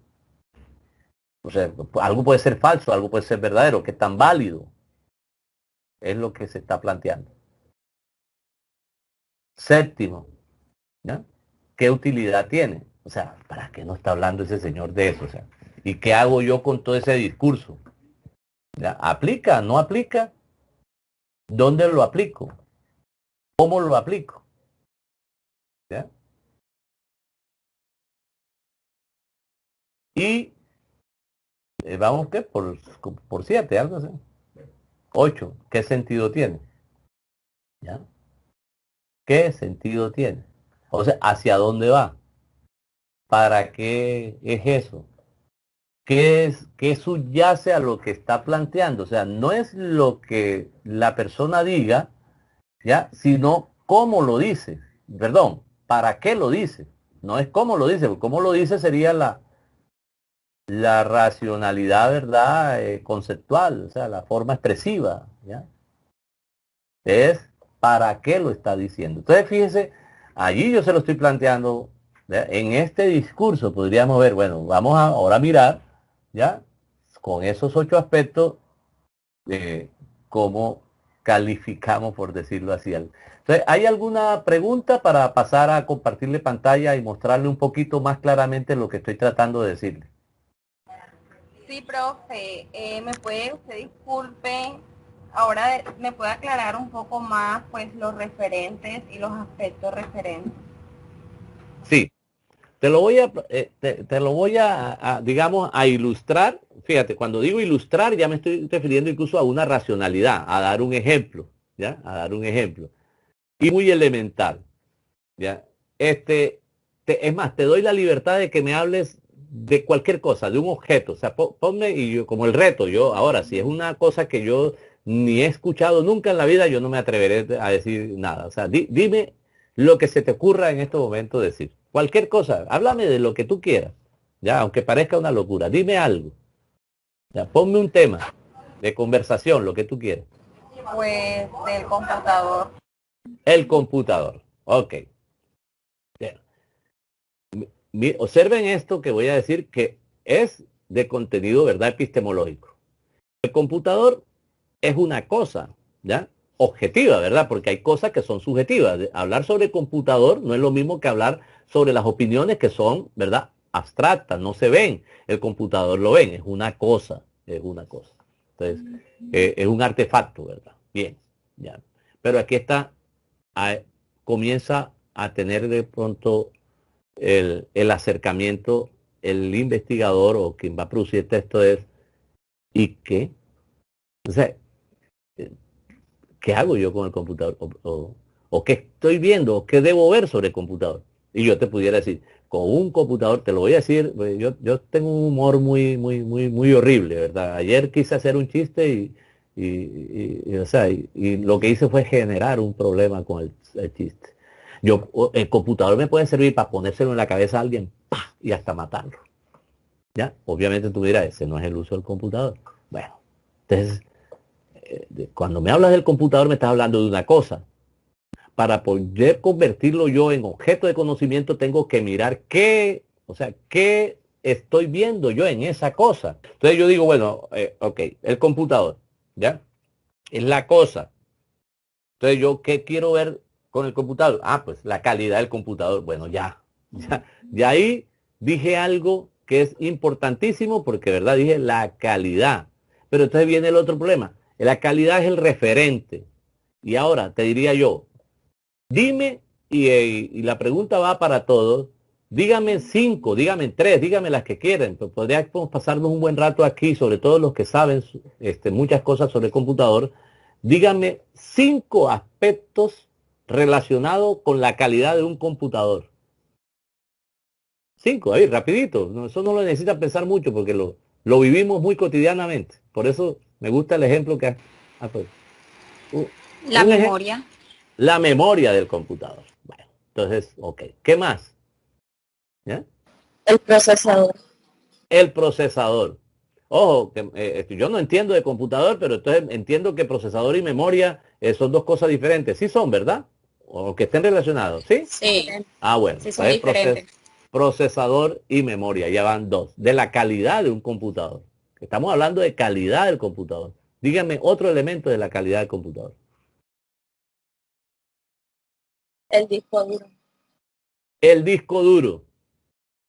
[SPEAKER 1] O sea, algo puede ser falso, algo puede ser verdadero, qué tan válido es lo que se está planteando. 7, ¿ya? ¿Qué utilidad tiene? O sea, ¿para qué no está hablando ese señor de eso? O sea, ¿y qué hago yo con todo ese discurso? ¿Ya? ¿Aplica? ¿No aplica? ¿Dónde lo aplico? ¿Cómo lo aplico? ¿Ya? Y vamos, ¿qué? Por 7, algo así. 8, ¿qué sentido tiene? ¿Ya? ¿Qué sentido tiene? O sea, ¿hacia dónde va? ¿Para qué es eso? ¿Qué subyace a lo que está planteando? O sea, no es lo que la persona diga, ¿ya? Sino cómo lo dice. Perdón, ¿para qué lo dice? No es cómo lo dice, porque cómo lo dice sería la racionalidad, ¿verdad? Conceptual, o sea, la forma expresiva, ¿ya? Es para qué lo está diciendo. Entonces, fíjese, allí yo se lo estoy planteando, ¿ya? En este discurso podríamos ver, bueno, vamos a ahora mirar, ¿ya? Con esos 8 aspectos, cómo calificamos, por decirlo así. Entonces, ¿hay alguna pregunta para pasar a compartirle pantalla y mostrarle un poquito más claramente lo que estoy tratando de decirle?
[SPEAKER 2] Sí, profe, ¿me puede, usted disculpe, ahora me puede aclarar un poco más pues los referentes y los aspectos referentes?
[SPEAKER 1] Sí, te lo voy digamos, a ilustrar. Fíjate, cuando digo ilustrar, ya me estoy refiriendo incluso a una racionalidad, a dar un ejemplo, ¿ya? A dar un ejemplo. Y muy elemental, ¿ya? Es más, te doy la libertad de que me hables de cualquier cosa, de un objeto. O sea, ponme, y yo, como el reto, yo, ahora, si es una cosa que yo ni he escuchado nunca en la vida, yo no me atreveré a decir nada. O sea, dime lo que se te ocurra en este momento decir. Cualquier cosa, háblame de lo que tú quieras, ya, aunque parezca una locura. Dime algo. Ya, ponme un tema de conversación, lo que tú quieras.
[SPEAKER 2] Pues del computador.
[SPEAKER 1] El computador. Ok. Bien. Observen esto que voy a decir que es de contenido, ¿verdad? Epistemológico. El computador es una cosa, ¿ya? Objetiva, ¿verdad? Porque hay cosas que son subjetivas. Hablar sobre computador no es lo mismo que hablar sobre las opiniones que son, ¿verdad? Abstractas, no se ven. El computador lo ven, es una cosa, es una cosa. Entonces, es un artefacto, ¿verdad? Bien, ya. Pero aquí está, comienza a tener de pronto el acercamiento, el investigador o quien va a producir el texto es, ¿y qué? O sea, ¿qué hago yo con el computador? O qué estoy viendo, o qué debo ver sobre el computador. Y yo te pudiera decir, con un computador, te lo voy a decir, pues, yo tengo un humor muy horrible, ¿verdad? Ayer quise hacer un chiste o sea, y lo que hice fue generar un problema con el chiste. El computador me puede servir para ponérselo en la cabeza a alguien, ¡pah! Y hasta matarlo. ¿Ya? Obviamente tú dirás, ese no es el uso del computador. Bueno, entonces, cuando me hablas del computador me estás hablando de una cosa. Para poder convertirlo yo en objeto de conocimiento tengo que mirar o sea, qué estoy viendo yo en esa cosa. Entonces yo digo, bueno, ok, el computador, ¿ya? Es la cosa. Entonces yo, ¿qué quiero ver con el computador? Ah, pues la calidad del computador. Bueno, ya ahí dije algo que es importantísimo porque, ¿verdad? Dije la calidad. Pero entonces viene el otro problema. La calidad es el referente. Y ahora te diría yo, dime, y la pregunta va para todos, dígame 5, dígame 3, dígame las que quieran. Pues podríamos pasarnos un buen rato aquí, sobre todo los que saben muchas cosas sobre el computador. Dígame 5 aspectos relacionados con la calidad de un computador. 5, ahí, rapidito. No, eso no lo necesita pensar mucho porque lo vivimos muy cotidianamente. Por eso me gusta el ejemplo que pues, un,
[SPEAKER 3] La
[SPEAKER 1] un ejemplo.
[SPEAKER 3] memoria.
[SPEAKER 1] La memoria del computador. Bueno, entonces, ok. ¿Qué más? ¿Ya?
[SPEAKER 2] El procesador.
[SPEAKER 1] El procesador. Ojo, que, yo no entiendo de computador, pero entonces entiendo que procesador y memoria son dos cosas diferentes. Sí son, ¿verdad? O que estén relacionados, ¿sí?
[SPEAKER 3] Sí,
[SPEAKER 1] Ah, bueno.
[SPEAKER 3] sí son diferentes.
[SPEAKER 1] Procesador y memoria, ya van dos. De la calidad de un computador. Estamos hablando de calidad del computador. Dígame otro elemento de la calidad del computador.
[SPEAKER 2] El disco duro.
[SPEAKER 1] El disco duro.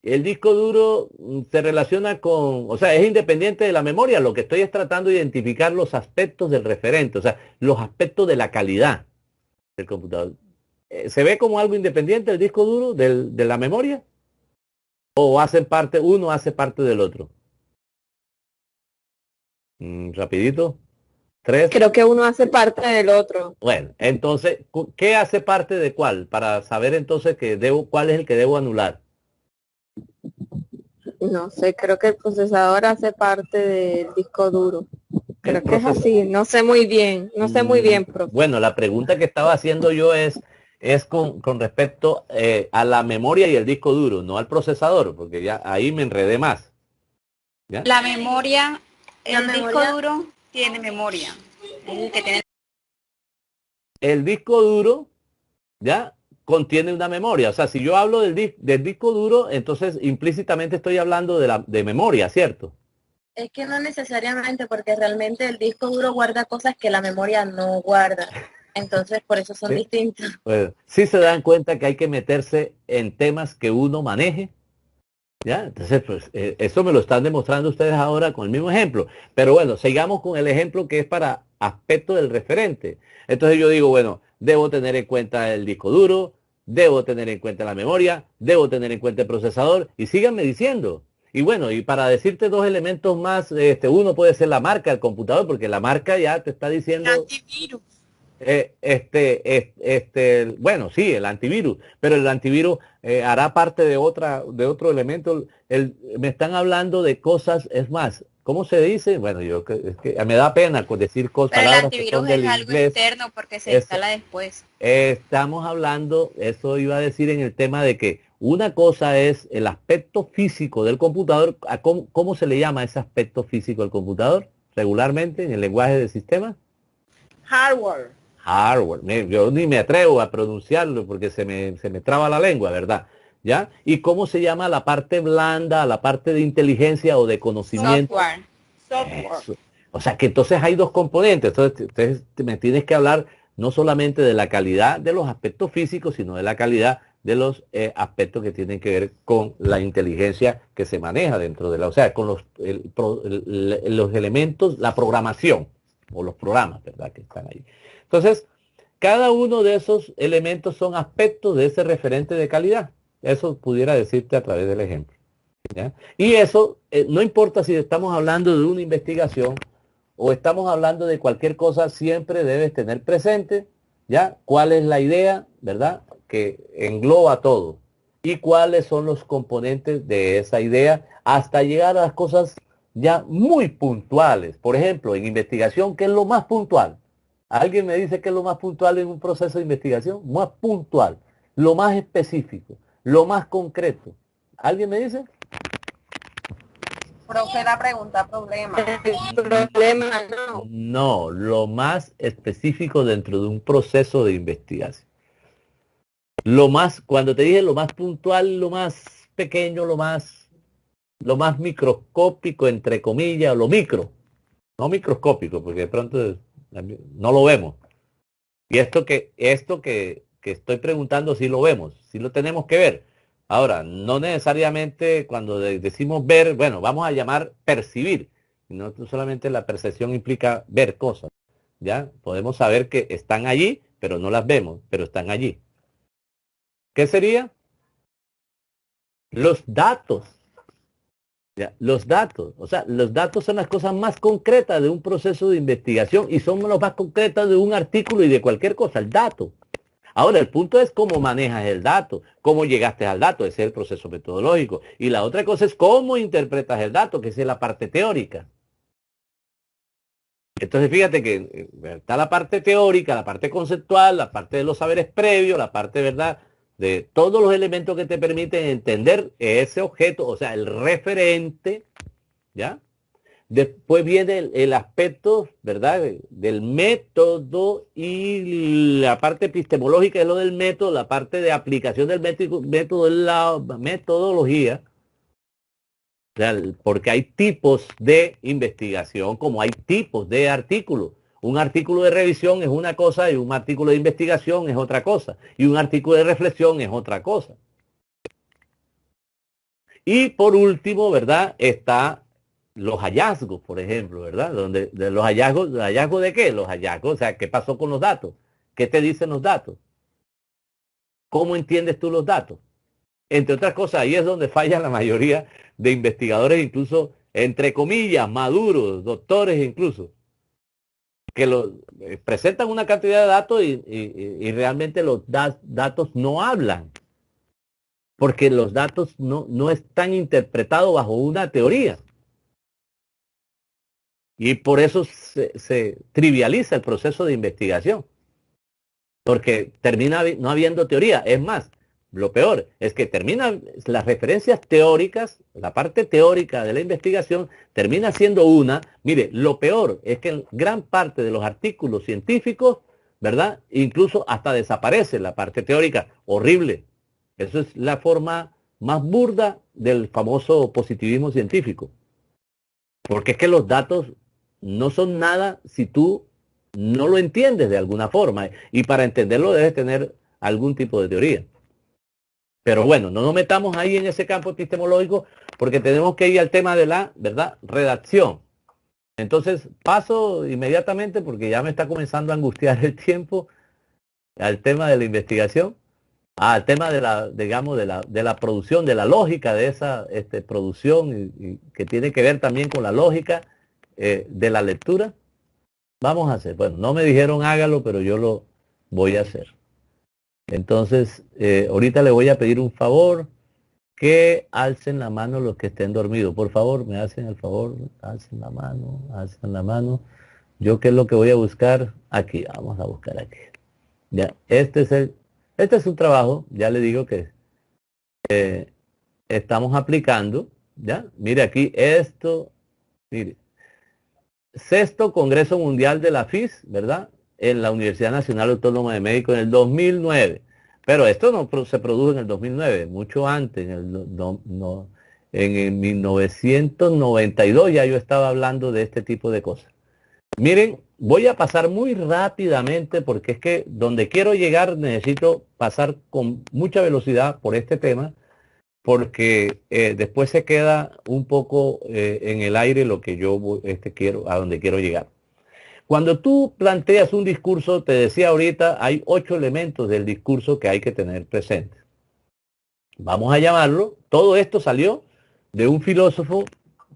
[SPEAKER 1] El disco duro se relaciona o sea, es independiente de la memoria. Lo que estoy es tratando de identificar los aspectos del referente, o sea, los aspectos de la calidad del computador. ¿Se ve como algo independiente el disco duro de la memoria? ¿O hacen parte, uno hace parte del otro? Rapidito. 3.
[SPEAKER 2] Creo que uno hace parte del otro.
[SPEAKER 1] Bueno, entonces, ¿qué hace parte de cuál? Para saber entonces cuál es el que debo anular.
[SPEAKER 2] No sé, creo que el procesador hace parte del disco duro. Creo que es así, no sé muy bien, profe.
[SPEAKER 1] Bueno, la pregunta que estaba haciendo yo es con respecto a la memoria y el disco duro, no al procesador, porque ya ahí me enredé más. ¿Ya?
[SPEAKER 3] La memoria, el disco duro tiene memoria. Es el que tiene.
[SPEAKER 1] El disco duro, ¿ya? Contiene una memoria. O sea, si yo hablo del disco duro, entonces implícitamente estoy hablando de memoria, ¿cierto?
[SPEAKER 2] Es que no necesariamente, porque realmente el disco duro guarda cosas que la memoria no guarda. Entonces, por eso son distintos.
[SPEAKER 1] Bueno, sí se dan cuenta que hay que meterse en temas que uno maneje. ¿Ya? Entonces, pues, eso me lo están demostrando ustedes ahora con el mismo ejemplo. Pero bueno, sigamos con el ejemplo que es para aspecto del referente. Entonces yo digo, bueno, debo tener en cuenta el disco duro, debo tener en cuenta la memoria, debo tener en cuenta el procesador, y síganme diciendo. Y bueno, y para decirte dos elementos más, uno puede ser la marca del computador, porque la marca ya te está diciendo...
[SPEAKER 3] Antivirus.
[SPEAKER 1] Bueno, sí, el antivirus, pero el antivirus hará parte de otro elemento. Me están hablando de cosas, es más, ¿cómo se dice? Bueno, es que me da pena decir
[SPEAKER 3] Pero el
[SPEAKER 1] palabras que son
[SPEAKER 3] antivirus
[SPEAKER 1] del
[SPEAKER 3] es algo
[SPEAKER 1] inglés.
[SPEAKER 3] interno porque se instala después.
[SPEAKER 1] Estamos hablando, eso iba a decir en el tema de que una cosa es el aspecto físico del computador. ¿Cómo se le llama ese aspecto físico del computador regularmente en el lenguaje de sistemas?
[SPEAKER 2] Hardware.
[SPEAKER 1] Hardware. Yo ni me atrevo a pronunciarlo porque se me traba la lengua, ¿verdad? ¿Ya? ¿Y cómo se llama la parte blanda, la parte de inteligencia o de conocimiento?
[SPEAKER 3] Software.
[SPEAKER 1] Eso. O sea que entonces hay dos componentes. Entonces me tienes que hablar no solamente de la calidad de los aspectos físicos, sino de la calidad de los aspectos que tienen que ver con la inteligencia que se maneja dentro de o sea, con los elementos, la programación o los programas, ¿verdad? Que están ahí. Entonces, cada uno de esos elementos son aspectos de ese referente de calidad. Eso pudiera decirte a través del ejemplo. ¿Ya? Y eso, no importa si estamos hablando de una investigación o estamos hablando de cualquier cosa, siempre debes tener presente, ¿ya? Cuál es la idea, ¿verdad? Que engloba todo. Y cuáles son los componentes de esa idea hasta llegar a las cosas ya muy puntuales. Por ejemplo, en investigación, ¿qué es lo más puntual? ¿Alguien me dice qué es lo más puntual en un proceso de investigación? Más puntual, lo más específico, lo más concreto. ¿Alguien me dice?
[SPEAKER 2] Profe, la pregunta problema.
[SPEAKER 3] Problema, no.
[SPEAKER 1] No, lo más específico dentro de un proceso de investigación. Lo más, cuando te dije lo más puntual, lo más pequeño, lo más microscópico, entre comillas, lo micro, no microscópico, porque de pronto no lo vemos. Y esto que estoy preguntando, sí lo vemos, sí lo tenemos que ver. Ahora, no necesariamente cuando decimos ver, bueno, vamos a llamar percibir. No solamente la percepción implica ver cosas, ¿ya? Podemos saber que están allí, pero no las vemos, pero están allí. ¿Qué sería? Los datos. ¿Ya? Los datos, o sea, los datos son las cosas más concretas de un proceso de investigación y son las más concretas de un artículo y de cualquier cosa, el dato. Ahora, el punto es cómo manejas el dato, cómo llegaste al dato, ese es el proceso metodológico. Y la otra cosa es cómo interpretas el dato, que esa es la parte teórica. Entonces, fíjate que está la parte teórica, la parte conceptual, la parte de los saberes previos, la parte, ¿verdad?, de todos los elementos que te permiten entender ese objeto, o sea, el referente, ¿ya? Después viene el aspecto, ¿verdad?, del método y la parte epistemológica es lo del método, la parte de aplicación del método es la metodología, porque hay tipos de investigación como hay tipos de artículos. Un artículo de revisión es una cosa y un artículo de investigación es otra cosa. Y un artículo de reflexión es otra cosa. Y por último, ¿verdad?, está los hallazgos, por ejemplo, ¿verdad? Donde de los hallazgos de qué? Los hallazgos, o sea, ¿qué pasó con los datos? ¿Qué te dicen los datos? ¿Cómo entiendes tú los datos? Entre otras cosas, ahí es donde falla la mayoría de investigadores, incluso, entre comillas, maduros, doctores incluso, que presentan una cantidad de datos y realmente los datos no hablan, porque los datos no están interpretados bajo una teoría. Y por eso se trivializa el proceso de investigación, porque termina no habiendo teoría. Es más, lo peor es que termina las referencias teóricas, la parte teórica de la investigación termina siendo mire, lo peor es que en gran parte de los artículos científicos, ¿verdad?, incluso hasta desaparece la parte teórica. Horrible. Eso es la forma más burda del famoso positivismo científico. Porque es que los datos no son nada si tú no lo entiendes de alguna forma. Y para entenderlo debes tener algún tipo de teoría. Pero bueno, no nos metamos ahí en ese campo epistemológico porque tenemos que ir al tema de la, ¿verdad?, redacción. Entonces paso inmediatamente porque ya me está comenzando a angustiar el tiempo al tema de la investigación, al tema de la, digamos, de la producción, de la lógica de esa producción y que tiene que ver también con la lógica de la lectura. Vamos a hacer, bueno, no me dijeron hágalo, pero yo lo voy a hacer. Entonces, ahorita le voy a pedir un favor, que alcen la mano los que estén dormidos. Por favor, me hacen el favor, alcen la mano, alcen la mano. Yo, ¿qué es lo que voy a buscar? Aquí, vamos a buscar aquí. Ya, este es un trabajo, ya le digo que estamos aplicando, ¿ya? Mire aquí, esto, mire. Sexto Congreso Mundial de la FIS, ¿verdad?, en la Universidad Nacional Autónoma de México en el 2009. Pero esto no se produjo en el 2009, mucho antes, en 1992 ya yo estaba hablando de este tipo de cosas. Miren, voy a pasar muy rápidamente porque es que donde quiero llegar necesito pasar con mucha velocidad por este tema, porque después se queda un poco en el aire lo que yo quiero, a donde quiero llegar. Cuando tú planteas un discurso, te decía ahorita, hay 8 elementos del discurso que hay que tener presentes. Vamos a llamarlo, todo esto salió de un filósofo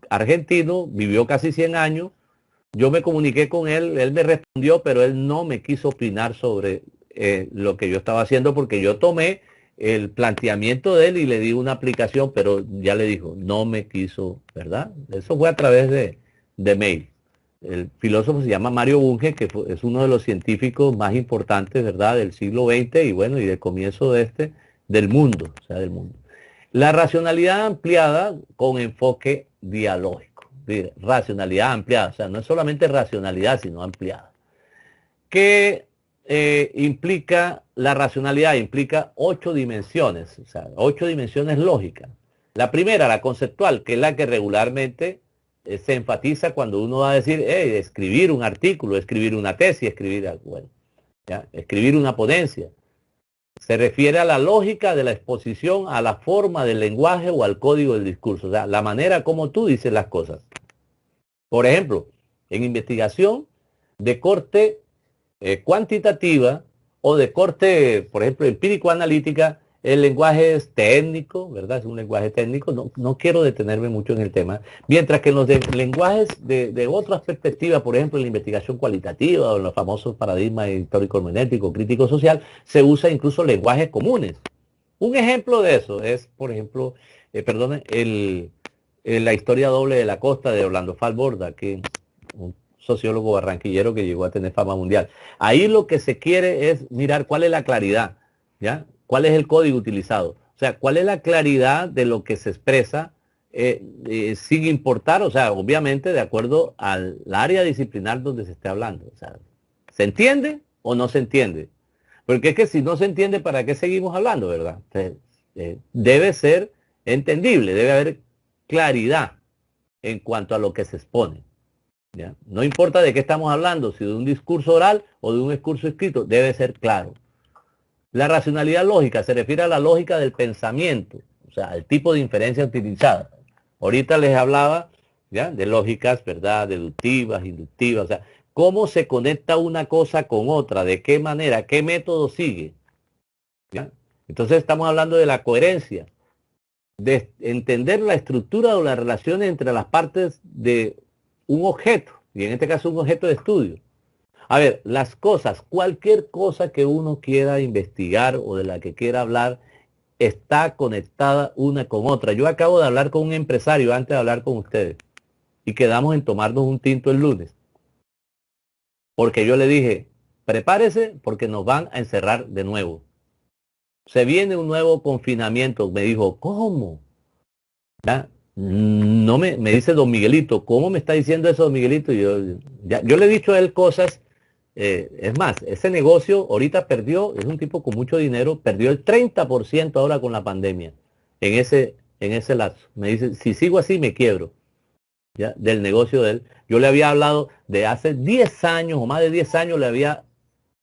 [SPEAKER 1] argentino, vivió casi 100 años, yo me comuniqué con él me respondió, pero él no me quiso opinar sobre lo que yo estaba haciendo porque yo tomé el planteamiento de él y le di una aplicación, pero ya le dijo, no me quiso, ¿verdad? Eso fue a través de mail. El filósofo se llama Mario Bunge, que es uno de los científicos más importantes, ¿verdad?, del siglo XX y bueno, y del comienzo del mundo, o sea, del mundo. La racionalidad ampliada con enfoque dialógico. Racionalidad ampliada, o sea, no es solamente racionalidad, sino ampliada. ¿Qué implica la racionalidad? Implica 8 dimensiones, o sea, 8 dimensiones lógicas. La primera, la conceptual, que es la que regularmente se enfatiza cuando uno va a decir, escribir un artículo, escribir una tesis, escribir una ponencia. Se refiere a la lógica de la exposición, a la forma del lenguaje o al código del discurso, o sea, la manera como tú dices las cosas. Por ejemplo, en investigación de corte cuantitativa o de corte, por ejemplo, empírico-analítica, el lenguaje es técnico, ¿verdad? Es un lenguaje técnico, no quiero detenerme mucho en el tema, mientras que en los lenguajes de otras perspectivas, por ejemplo, en la investigación cualitativa o en los famosos paradigmas histórico-hermenéutico, crítico-social, se usa incluso lenguajes comunes. Un ejemplo de eso es, por ejemplo, la historia doble de la costa de Orlando Falborda, que un sociólogo barranquillero que llegó a tener fama mundial. Ahí lo que se quiere es mirar cuál es la claridad, ¿ya? ¿Cuál es el código utilizado? O sea, ¿cuál es la claridad de lo que se expresa sin importar, o sea, obviamente de acuerdo al área disciplinar donde se esté hablando? O sea, ¿se entiende o no se entiende? Porque es que si no se entiende, ¿para qué seguimos hablando, verdad? Entonces, debe ser entendible, debe haber claridad en cuanto a lo que se expone, ¿ya? No importa de qué estamos hablando, si de un discurso oral o de un discurso escrito, debe ser claro. La racionalidad lógica se refiere a la lógica del pensamiento, o sea, al tipo de inferencia utilizada. Ahorita les hablaba, ¿ya?, de lógicas, ¿verdad?, deductivas, inductivas, o sea, cómo se conecta una cosa con otra, de qué manera, qué método sigue, ¿ya? Entonces estamos hablando de la coherencia, de entender la estructura o las relaciones entre las partes de un objeto, y en este caso un objeto de estudio. A ver, las cosas, cualquier cosa que uno quiera investigar o de la que quiera hablar, está conectada una con otra. Yo acabo de hablar con un empresario antes de hablar con ustedes y quedamos en tomarnos un tinto el lunes. Porque yo le dije, prepárese porque nos van a encerrar de nuevo. Se viene un nuevo confinamiento. Me dijo, ¿cómo? ¿Ya? No me dice don Miguelito, ¿cómo me está diciendo eso don Miguelito? Yo le he dicho a él cosas. Es más, ese negocio ahorita perdió, es un tipo con mucho dinero, perdió el 30% ahora con la pandemia, en ese lapso. Me dice, si sigo así me quiebro, ¿ya?, del negocio de él. Yo le había hablado de hace 10 años o más de 10 años, le había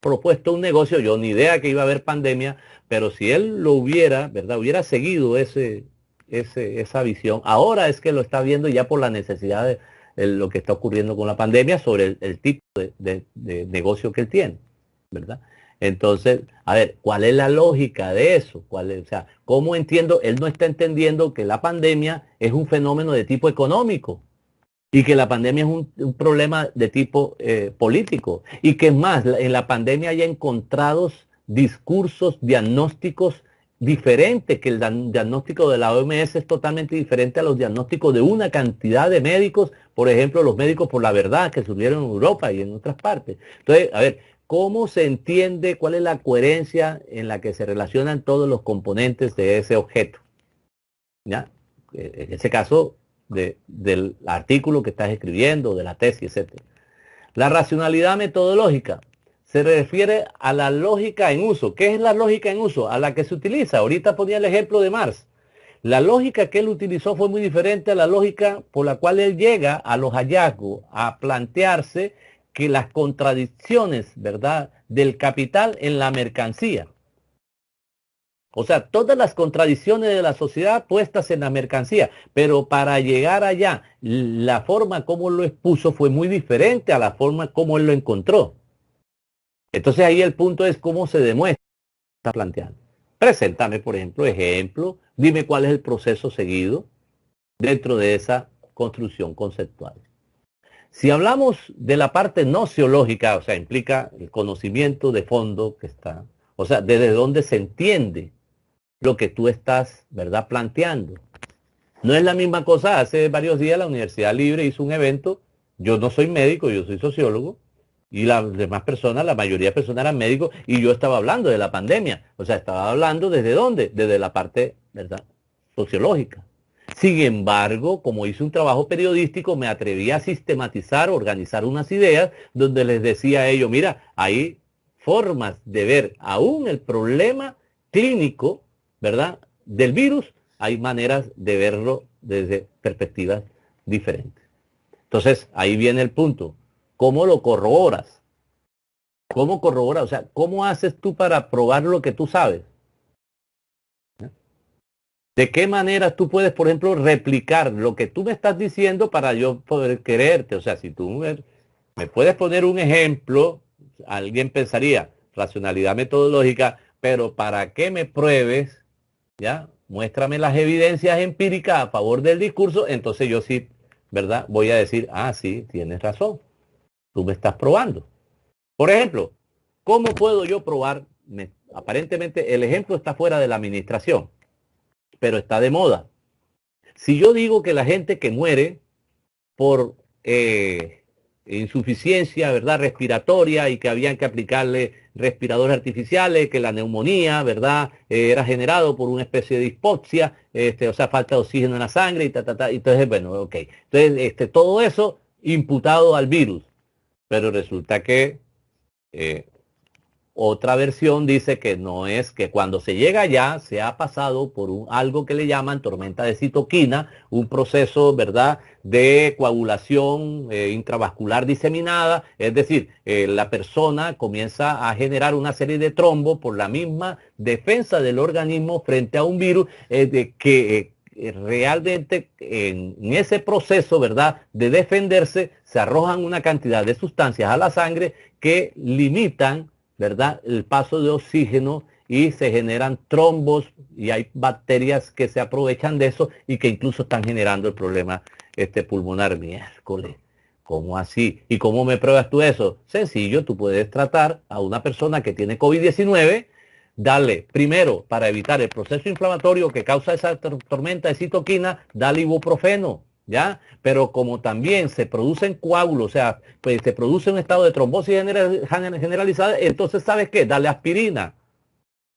[SPEAKER 1] propuesto un negocio, yo ni idea que iba a haber pandemia, pero si él lo hubiera, ¿verdad?, hubiera seguido esa visión, ahora es que lo está viendo ya por la necesidad de lo que está ocurriendo con la pandemia sobre el tipo de negocio que él tiene, ¿verdad? Entonces, a ver, ¿cuál es la lógica de eso? O sea, ¿cómo entiendo? Él no está entendiendo que la pandemia es un fenómeno de tipo económico y que la pandemia es un problema de tipo político y que es más, en la pandemia hay encontrados discursos, diagnósticos diferente, que el diagnóstico de la OMS es totalmente diferente a los diagnósticos de una cantidad de médicos, por ejemplo, los médicos por la verdad que surgieron en Europa y en otras partes. Entonces, a ver, ¿cómo se entiende cuál es la coherencia en la que se relacionan todos los componentes de ese objeto? ¿Ya? En ese caso, del artículo que estás escribiendo, de la tesis, etc. La racionalidad metodológica se refiere a la lógica en uso. ¿Qué es la lógica en uso? A la que se utiliza. Ahorita ponía el ejemplo de Marx. La lógica que él utilizó fue muy diferente a la lógica por la cual él llega a los hallazgos, a plantearse que las contradicciones, ¿verdad?, del capital en la mercancía. O sea, todas las contradicciones de la sociedad puestas en la mercancía, pero para llegar allá, la forma como lo expuso fue muy diferente a la forma como él lo encontró. Entonces ahí el punto es cómo se demuestra, está planteando. Preséntame, por ejemplo, dime cuál es el proceso seguido dentro de esa construcción conceptual. Si hablamos de la parte nociológica, o sea, implica el conocimiento de fondo que está, o sea, desde dónde se entiende lo que tú estás, ¿verdad?, planteando. No es la misma cosa. Hace varios días la Universidad Libre hizo un evento. Yo no soy médico, yo soy sociólogo, y las demás personas, la mayoría de personas eran médicos, y yo estaba hablando de la pandemia. O sea, estaba hablando desde dónde, desde la parte, ¿verdad?, sociológica. Sin embargo, como hice un trabajo periodístico, me atreví a sistematizar, organizar unas ideas donde les decía a ellos, mira, hay formas de ver aún el problema clínico, ¿verdad?, del virus, hay maneras de verlo desde perspectivas diferentes. Entonces, ahí viene el punto. ¿Cómo lo corroboras? ¿Cómo corroboras? O sea, ¿cómo haces tú para probar lo que tú sabes? ¿De qué manera tú puedes, por ejemplo, replicar lo que tú me estás diciendo para yo poder creerte? O sea, si tú me puedes poner un ejemplo, alguien pensaría, racionalidad metodológica, pero ¿para qué me pruebes? ¿Ya? Muéstrame las evidencias empíricas a favor del discurso, entonces yo sí, ¿verdad?, voy a decir, ah, sí, tienes razón, tú me estás probando. Por ejemplo, ¿cómo puedo yo probar? Aparentemente el ejemplo está fuera de la administración, pero está de moda. Si yo digo que la gente que muere por insuficiencia, ¿verdad?, respiratoria, y que habían que aplicarle respiradores artificiales, que la neumonía, ¿verdad?, era generado por una especie de hipoxia, o sea, falta de oxígeno en la sangre, y entonces, bueno, ok. Entonces, todo eso imputado al virus. Pero resulta que otra versión dice que no, es que cuando se llega allá se ha pasado por algo que le llaman tormenta de citoquina, un proceso, ¿verdad?, de coagulación intravascular diseminada, es decir, la persona comienza a generar una serie de trombos por la misma defensa del organismo frente a un virus que realmente en ese proceso, ¿verdad?, de defenderse, se arrojan una cantidad de sustancias a la sangre que limitan, ¿verdad?, el paso de oxígeno, y se generan trombos, y hay bacterias que se aprovechan de eso y que incluso están generando el problema pulmonar. Miércoles, ¿cómo así? ¿Y cómo me pruebas tú eso? Sencillo, tú puedes tratar a una persona que tiene COVID-19, darle, primero, para evitar el proceso inflamatorio que causa esa tormenta de citoquina, dale ibuprofeno, ¿ya? Pero como también se producen coágulos, o sea, pues se produce un estado de trombosis generalizada, entonces, ¿sabes qué? Dale aspirina.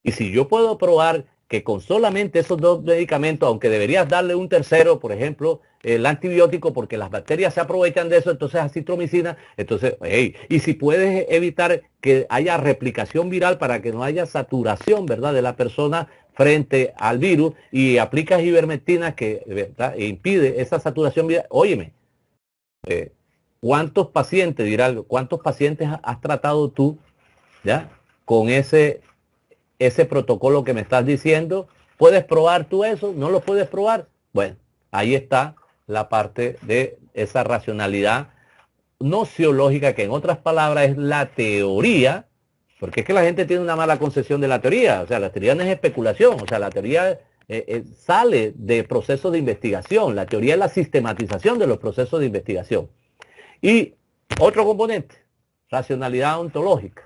[SPEAKER 1] Y si yo puedo probar que con solamente esos dos medicamentos, aunque deberías darle un tercero, por ejemplo, el antibiótico, porque las bacterias se aprovechan de eso, entonces acitromicina, entonces, hey, y si puedes evitar que haya replicación viral para que no haya saturación, ¿verdad?, de la persona frente al virus, y aplicas ivermectina que, ¿verdad?, impide esa saturación viral, óyeme, ¿cuántos pacientes, dirá algo, cuántos pacientes has tratado tú, ya, con ese protocolo que me estás diciendo? ¿Puedes probar tú eso? ¿No lo puedes probar? Bueno, ahí está la parte de esa racionalidad nociológica, que en otras palabras es la teoría, porque es que la gente tiene una mala concepción de la teoría. O sea, la teoría no es especulación, o sea, la teoría sale de procesos de investigación. La teoría es la sistematización de los procesos de investigación. Y otro componente, racionalidad ontológica.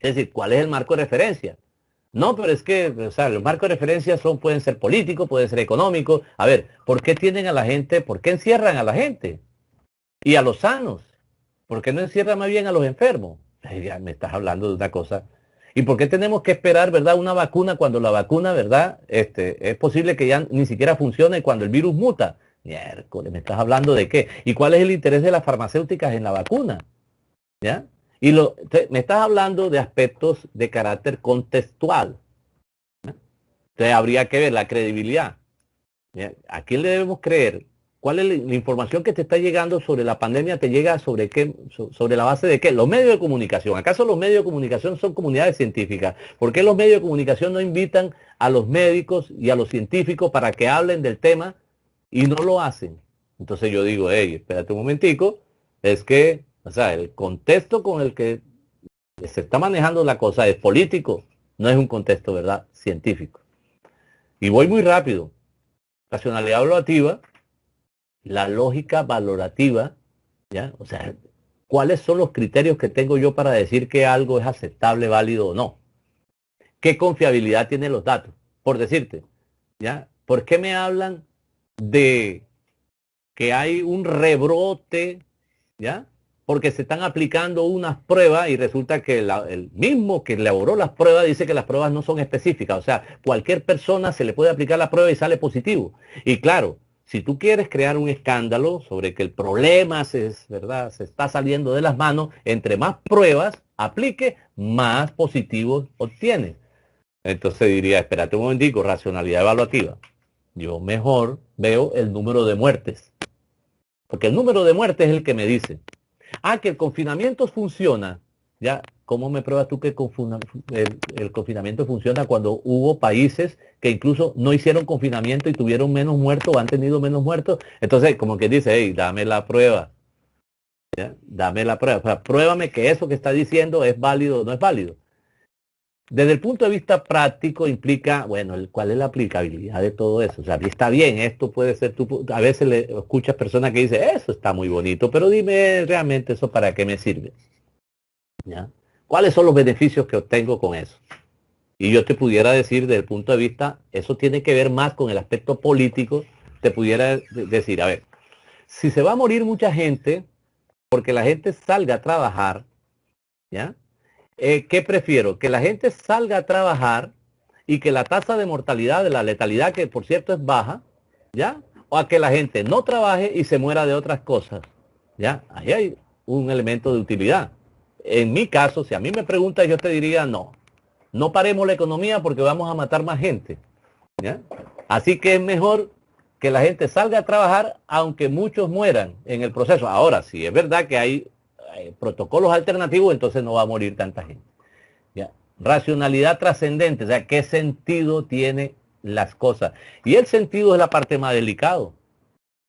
[SPEAKER 1] Es decir, ¿cuál es el marco de referencia? No, pero es que, o sea, los marcos de referencia pueden ser políticos, pueden ser económicos. A ver, ¿por qué tienen a la gente, por qué encierran a la gente? Y a los sanos. ¿Por qué no encierran más bien a los enfermos? Ya me estás hablando de una cosa. ¿Y por qué tenemos que esperar, verdad, una vacuna cuando la vacuna, verdad, es posible que ya ni siquiera funcione cuando el virus muta? Miércoles, ¿me estás hablando de qué? ¿Y cuál es el interés de las farmacéuticas en la vacuna? ¿Ya? Y me estás hablando de aspectos de carácter contextual. Entonces habría que ver la credibilidad. ¿Ya? ¿A quién le debemos creer? ¿Cuál es la información que te está llegando sobre la pandemia? ¿Te llega sobre qué? ¿Sobre la base de qué? Los medios de comunicación. ¿Acaso los medios de comunicación son comunidades científicas? ¿Por qué los medios de comunicación no invitan a los médicos y a los científicos para que hablen del tema y no lo hacen? Entonces yo digo, hey, espérate un momentico, es que, o sea, el contexto con el que se está manejando la cosa es político, no es un contexto, ¿verdad?, científico. Y voy muy rápido. Racionalidad evaluativa, la lógica valorativa, ¿ya? O sea, ¿cuáles son los criterios que tengo yo para decir que algo es aceptable, válido o no? ¿Qué confiabilidad tienen los datos? Por decirte, ¿ya? ¿Por qué me hablan de que hay un rebrote, ¿ya? Porque se están aplicando unas pruebas y resulta que el mismo que elaboró las pruebas dice que las pruebas no son específicas. O sea, cualquier persona se le puede aplicar la prueba y sale positivo. Y claro, si tú quieres crear un escándalo sobre que el problema ¿verdad?, se está saliendo de las manos, entre más pruebas aplique, más positivos obtienes. Entonces diría, espérate un momentico, racionalidad evaluativa. Yo mejor veo el número de muertes. Porque el número de muertes es el que me dice, que el confinamiento funciona. Ya, ¿cómo me pruebas tú que el confinamiento funciona cuando hubo países que incluso no hicieron confinamiento y tuvieron menos muertos o han tenido menos muertos? Entonces, como que dice, hey, dame la prueba. ¿Ya? Dame la prueba. O sea, pruébame que eso que está diciendo es válido o no es válido. Desde el punto de vista práctico implica, bueno, ¿cuál es la aplicabilidad de todo eso? O sea, está bien, esto puede ser a veces le escuchas personas que dicen, eso está muy bonito, pero dime realmente eso para qué me sirve. ¿Ya? ¿Cuáles son los beneficios que obtengo con eso? Y yo te pudiera decir desde el punto de vista, eso tiene que ver más con el aspecto político, te pudiera decir, a ver, si se va a morir mucha gente, porque la gente salga a trabajar, ¿ya? ¿Qué prefiero? Que la gente salga a trabajar y que la tasa de mortalidad, de la letalidad, que por cierto es baja, ¿ya? O a que la gente no trabaje y se muera de otras cosas, ¿ya? Ahí hay un elemento de utilidad. En mi caso, si a mí me preguntas, yo te diría, no paremos la economía porque vamos a matar más gente, ¿ya? Así que es mejor que la gente salga a trabajar aunque muchos mueran en el proceso. Ahora, si es verdad que hay protocolos alternativos, entonces no va a morir tanta gente. ¿Ya? Racionalidad trascendente, o sea, ¿qué sentido tiene las cosas? Y el sentido es la parte más delicado,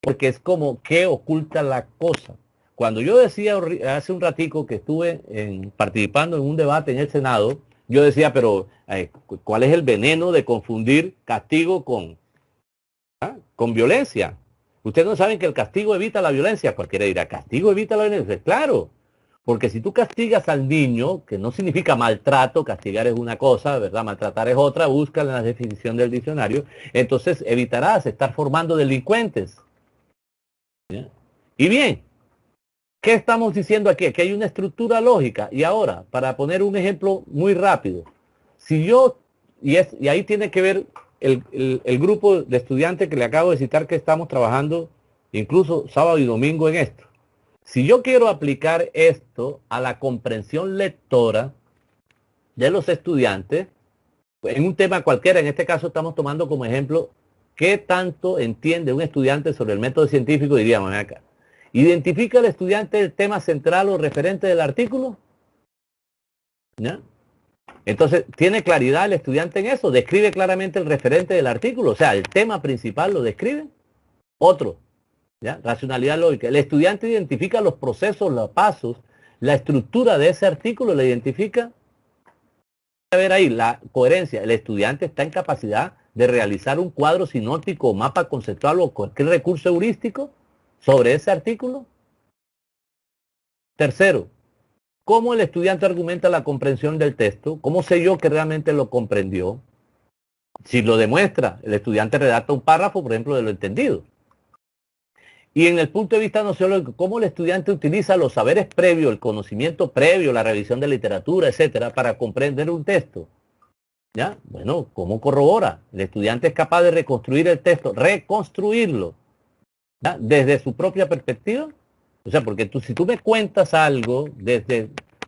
[SPEAKER 1] porque es como qué oculta la cosa. Cuando yo decía hace un ratico que estuve participando en un debate en el Senado, yo decía, pero ¿cuál es el veneno de confundir castigo con violencia? Ustedes no saben que el castigo evita la violencia. Cualquiera dirá, ¿castigo evita la violencia? Claro, porque si tú castigas al niño, que no significa maltrato, castigar es una cosa, ¿verdad? Maltratar es otra, busca la definición del diccionario, entonces evitarás estar formando delincuentes. ¿Ya? Y bien, ¿qué estamos diciendo aquí? Que hay una estructura lógica. Y ahora, para poner un ejemplo muy rápido, si yo, y ahí tiene que ver el grupo de estudiantes que le acabo de citar que estamos trabajando incluso sábado y domingo en esto. Si yo quiero aplicar esto a la comprensión lectora de los estudiantes, en un tema cualquiera, en este caso estamos tomando como ejemplo, ¿qué tanto entiende un estudiante sobre el método científico? Diríamos acá. ¿Identifica el estudiante el tema central o referente del artículo? ¿Ya? Entonces, ¿tiene claridad el estudiante en eso? ¿Describe claramente el referente del artículo? O sea, ¿el tema principal lo describe? Otro, ¿ya? Racionalidad lógica. El estudiante identifica los procesos, los pasos, la estructura de ese artículo, ¿la identifica? A ver ahí, la coherencia. El estudiante está en capacidad de realizar un cuadro sinóptico, mapa conceptual o cualquier recurso heurístico sobre ese artículo. Tercero, ¿cómo el estudiante argumenta la comprensión del texto? ¿Cómo sé yo que realmente lo comprendió? Si lo demuestra, el estudiante redacta un párrafo, por ejemplo, de lo entendido. Y en el punto de vista nociológico, ¿cómo el estudiante utiliza los saberes previos, el conocimiento previo, la revisión de literatura, etcétera, para comprender un texto? ¿Ya? Bueno, ¿cómo corrobora? El estudiante es capaz de reconstruir el texto, reconstruirlo, ¿ya? Desde su propia perspectiva. O sea, porque si tú me cuentas algo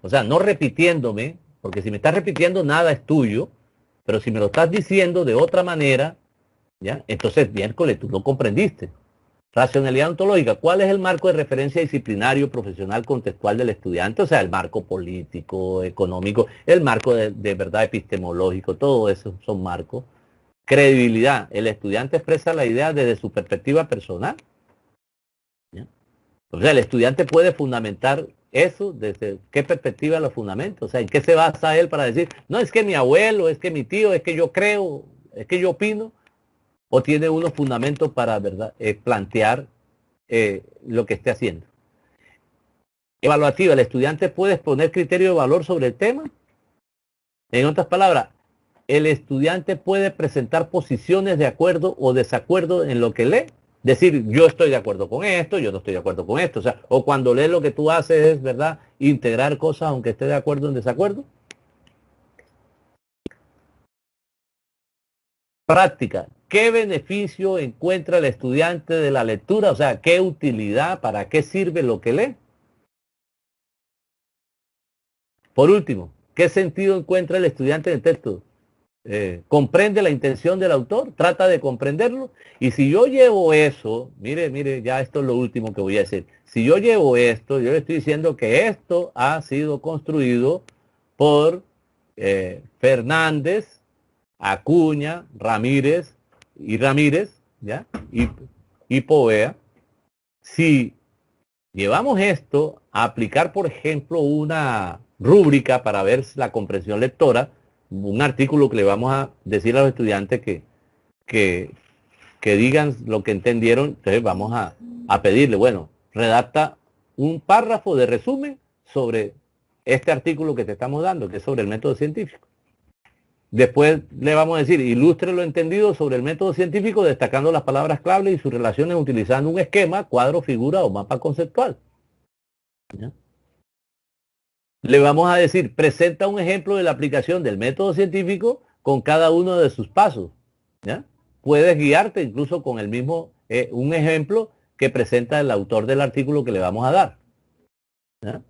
[SPEAKER 1] o sea, no repitiéndome, porque si me estás repitiendo nada es tuyo, pero si me lo estás diciendo de otra manera, ¿ya? Entonces, miércoles, tú lo comprendiste. Racionalidad ontológica. ¿Cuál es el marco de referencia disciplinario, profesional, contextual del estudiante? O sea, el marco político, económico, el marco de verdad epistemológico, todo eso son marcos. Credibilidad. El estudiante expresa la idea desde su perspectiva personal. ¿Ya? O sea, el estudiante puede fundamentar eso, desde qué perspectiva lo fundamenta. O sea, ¿en qué se basa él para decir, no, es que mi abuelo, es que mi tío, es que yo creo, es que yo opino? ¿O tiene unos fundamentos para, verdad, plantear lo que esté haciendo? Evaluativa. ¿El estudiante puede exponer criterio de valor sobre el tema? En otras palabras, el estudiante puede presentar posiciones de acuerdo o desacuerdo en lo que lee. Decir, yo estoy de acuerdo con esto, yo no estoy de acuerdo con esto. O sea, o cuando lee lo que tú haces es, ¿verdad?, integrar cosas aunque esté de acuerdo o en desacuerdo. Práctica. ¿Qué beneficio encuentra el estudiante de la lectura? O sea, ¿qué utilidad? ¿Para qué sirve lo que lee? Por último, ¿qué sentido encuentra el estudiante en el texto? ¿Comprende la intención del autor? ¿Trata de comprenderlo? Y si yo llevo eso, mire, ya esto es lo último que voy a decir. Si yo llevo esto, yo le estoy diciendo que esto ha sido construido por Fernández, Acuña, Ramírez, ¿ya? Y Povea. Si llevamos esto a aplicar, por ejemplo, una rúbrica para ver la comprensión lectora, un artículo que le vamos a decir a los estudiantes que, que digan lo que entendieron, entonces vamos a pedirle, bueno, redacta un párrafo de resumen sobre este artículo que te estamos dando, que es sobre el método científico. Después le vamos a decir, ilustre lo entendido sobre el método científico destacando las palabras clave y sus relaciones utilizando un esquema, cuadro, figura o mapa conceptual. ¿Ya? Le vamos a decir, presenta un ejemplo de la aplicación del método científico con cada uno de sus pasos. ¿Ya? Puedes guiarte incluso con el mismo, un ejemplo que presenta el autor del artículo que le vamos a dar. ¿Ya?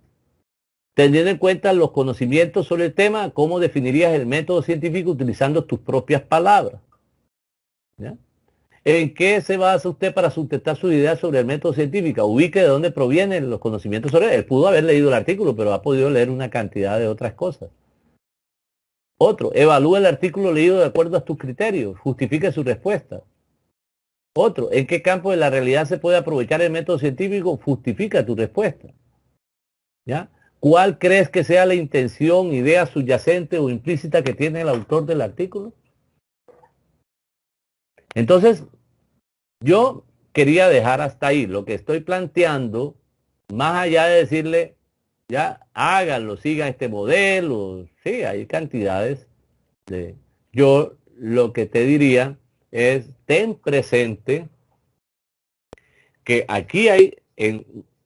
[SPEAKER 1] Teniendo en cuenta los conocimientos sobre el tema, ¿cómo definirías el método científico utilizando tus propias palabras? ¿Ya? ¿En qué se basa usted para sustentar sus ideas sobre el método científico? Ubique de dónde provienen los conocimientos sobre él. Él pudo haber leído el artículo, pero ha podido leer una cantidad de otras cosas. Otro, evalúa el artículo leído de acuerdo a tus criterios. Justifique su respuesta. Otro, ¿en qué campo de la realidad se puede aprovechar el método científico? Justifica tu respuesta. ¿Ya? ¿Cuál crees que sea la intención, idea subyacente o implícita que tiene el autor del artículo? Entonces, yo quería dejar hasta ahí lo que estoy planteando, más allá de decirle, ya, háganlo, sigan este modelo. Sí, hay cantidades de... Yo lo que te diría es, ten presente que aquí hay,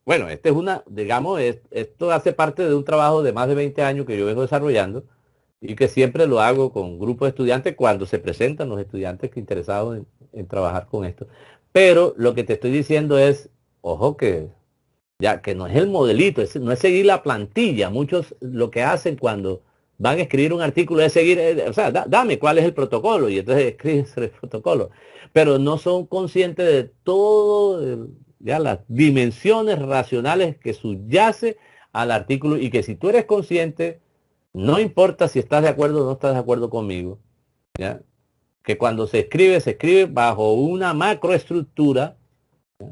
[SPEAKER 1] bueno, esta es una, digamos, esto hace parte de un trabajo de más de 20 años que yo vengo desarrollando y que siempre lo hago con grupos de estudiantes cuando se presentan los estudiantes que interesados en trabajar con esto. Pero lo que te estoy diciendo es, ojo que ya que no es el modelito, no es seguir la plantilla. Muchos lo que hacen cuando van a escribir un artículo es seguir, o sea, dame cuál es el protocolo y entonces escriben sobre el protocolo. Pero no son conscientes de todo, ya las dimensiones racionales que subyace al artículo y que si tú eres consciente, no importa si estás de acuerdo o no estás de acuerdo conmigo, ¿ya? Que cuando se escribe bajo una macroestructura, ¿ya?,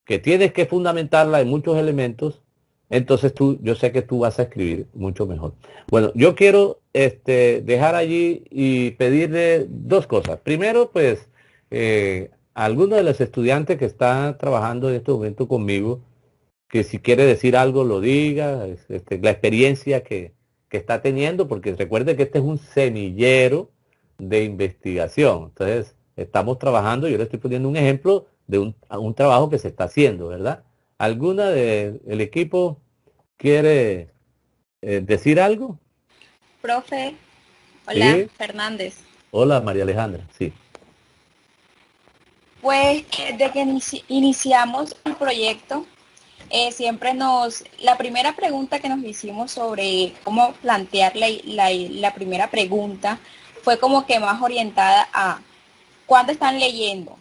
[SPEAKER 1] que tienes que fundamentarla en muchos elementos, entonces yo sé que tú vas a escribir mucho mejor. Bueno, yo quiero dejar allí y pedirle dos cosas. Primero, pues, alguno de los estudiantes que están trabajando en este momento conmigo, que si quiere decir algo lo diga, la experiencia que está teniendo, porque recuerde que este es un semillero de investigación. Entonces, estamos trabajando, yo le estoy poniendo un ejemplo de un trabajo que se está haciendo, ¿verdad? ¿Alguna del equipo quiere decir algo?
[SPEAKER 3] Profe, hola,
[SPEAKER 1] Sí.
[SPEAKER 3] Fernández.
[SPEAKER 1] Hola, María Alejandra, sí.
[SPEAKER 3] Pues desde que iniciamos el proyecto, siempre la primera pregunta que nos hicimos sobre cómo plantear la primera pregunta fue como que más orientada a ¿cuándo están leyendo?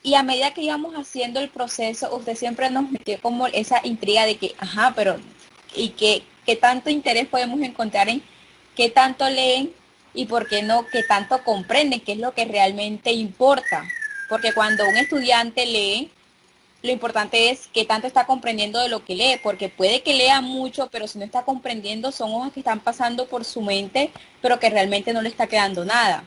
[SPEAKER 3] Y a medida que íbamos haciendo el proceso, usted siempre nos metió como esa intriga de que, ajá, pero ¿y qué tanto interés podemos encontrar en qué tanto leen y por qué no, qué tanto comprenden, qué es lo que realmente importa? Porque cuando un estudiante lee, lo importante es qué tanto está comprendiendo de lo que lee, porque puede que lea mucho, pero si no está comprendiendo, son hojas que están pasando por su mente, pero que realmente no le está quedando nada.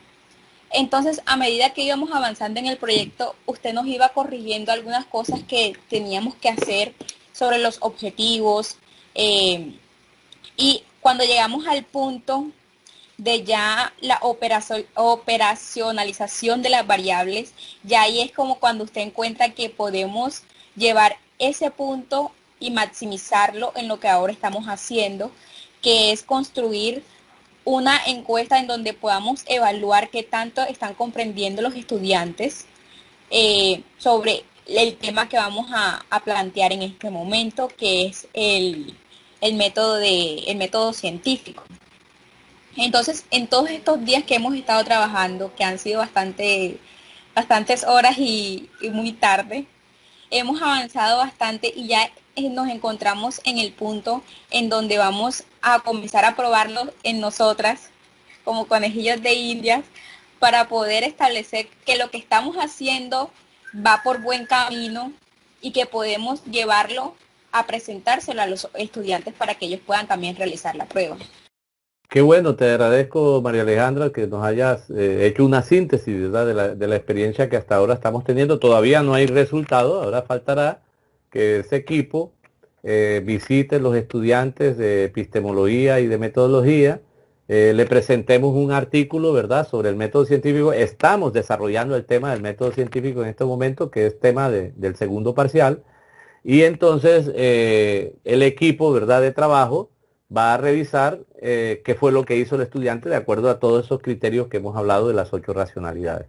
[SPEAKER 3] Entonces, a medida que íbamos avanzando en el proyecto, usted nos iba corrigiendo algunas cosas que teníamos que hacer sobre los objetivos. Y cuando llegamos al punto de ya la operacionalización de las variables, ya ahí es como cuando usted encuentra que podemos llevar ese punto y maximizarlo en lo que ahora estamos haciendo, que es construir una encuesta en donde podamos evaluar qué tanto están comprendiendo los estudiantes sobre el tema que vamos a plantear en este momento, que es el método científico. Entonces, en todos estos días que hemos estado trabajando, que han sido bastantes horas y muy tarde, hemos avanzado bastante y ya nos encontramos en el punto en donde vamos a comenzar a probarlo en nosotras como conejillos de indias para poder establecer que lo que estamos haciendo va por buen camino y que podemos llevarlo a presentárselo a los estudiantes para que ellos puedan también realizar la prueba.
[SPEAKER 1] Qué bueno, te agradezco, María Alejandra, que nos hayas hecho una síntesis, ¿verdad? De la experiencia que hasta ahora estamos teniendo. Todavía no hay resultado, ahora faltará que ese equipo visite los estudiantes de epistemología y de metodología, le presentemos un artículo, ¿verdad?, sobre el método científico. Estamos desarrollando el tema del método científico en este momento, que es tema del segundo parcial, y entonces el equipo, ¿verdad?, de trabajo va a revisar qué fue lo que hizo el estudiante de acuerdo a todos esos criterios que hemos hablado de las 8 racionalidades.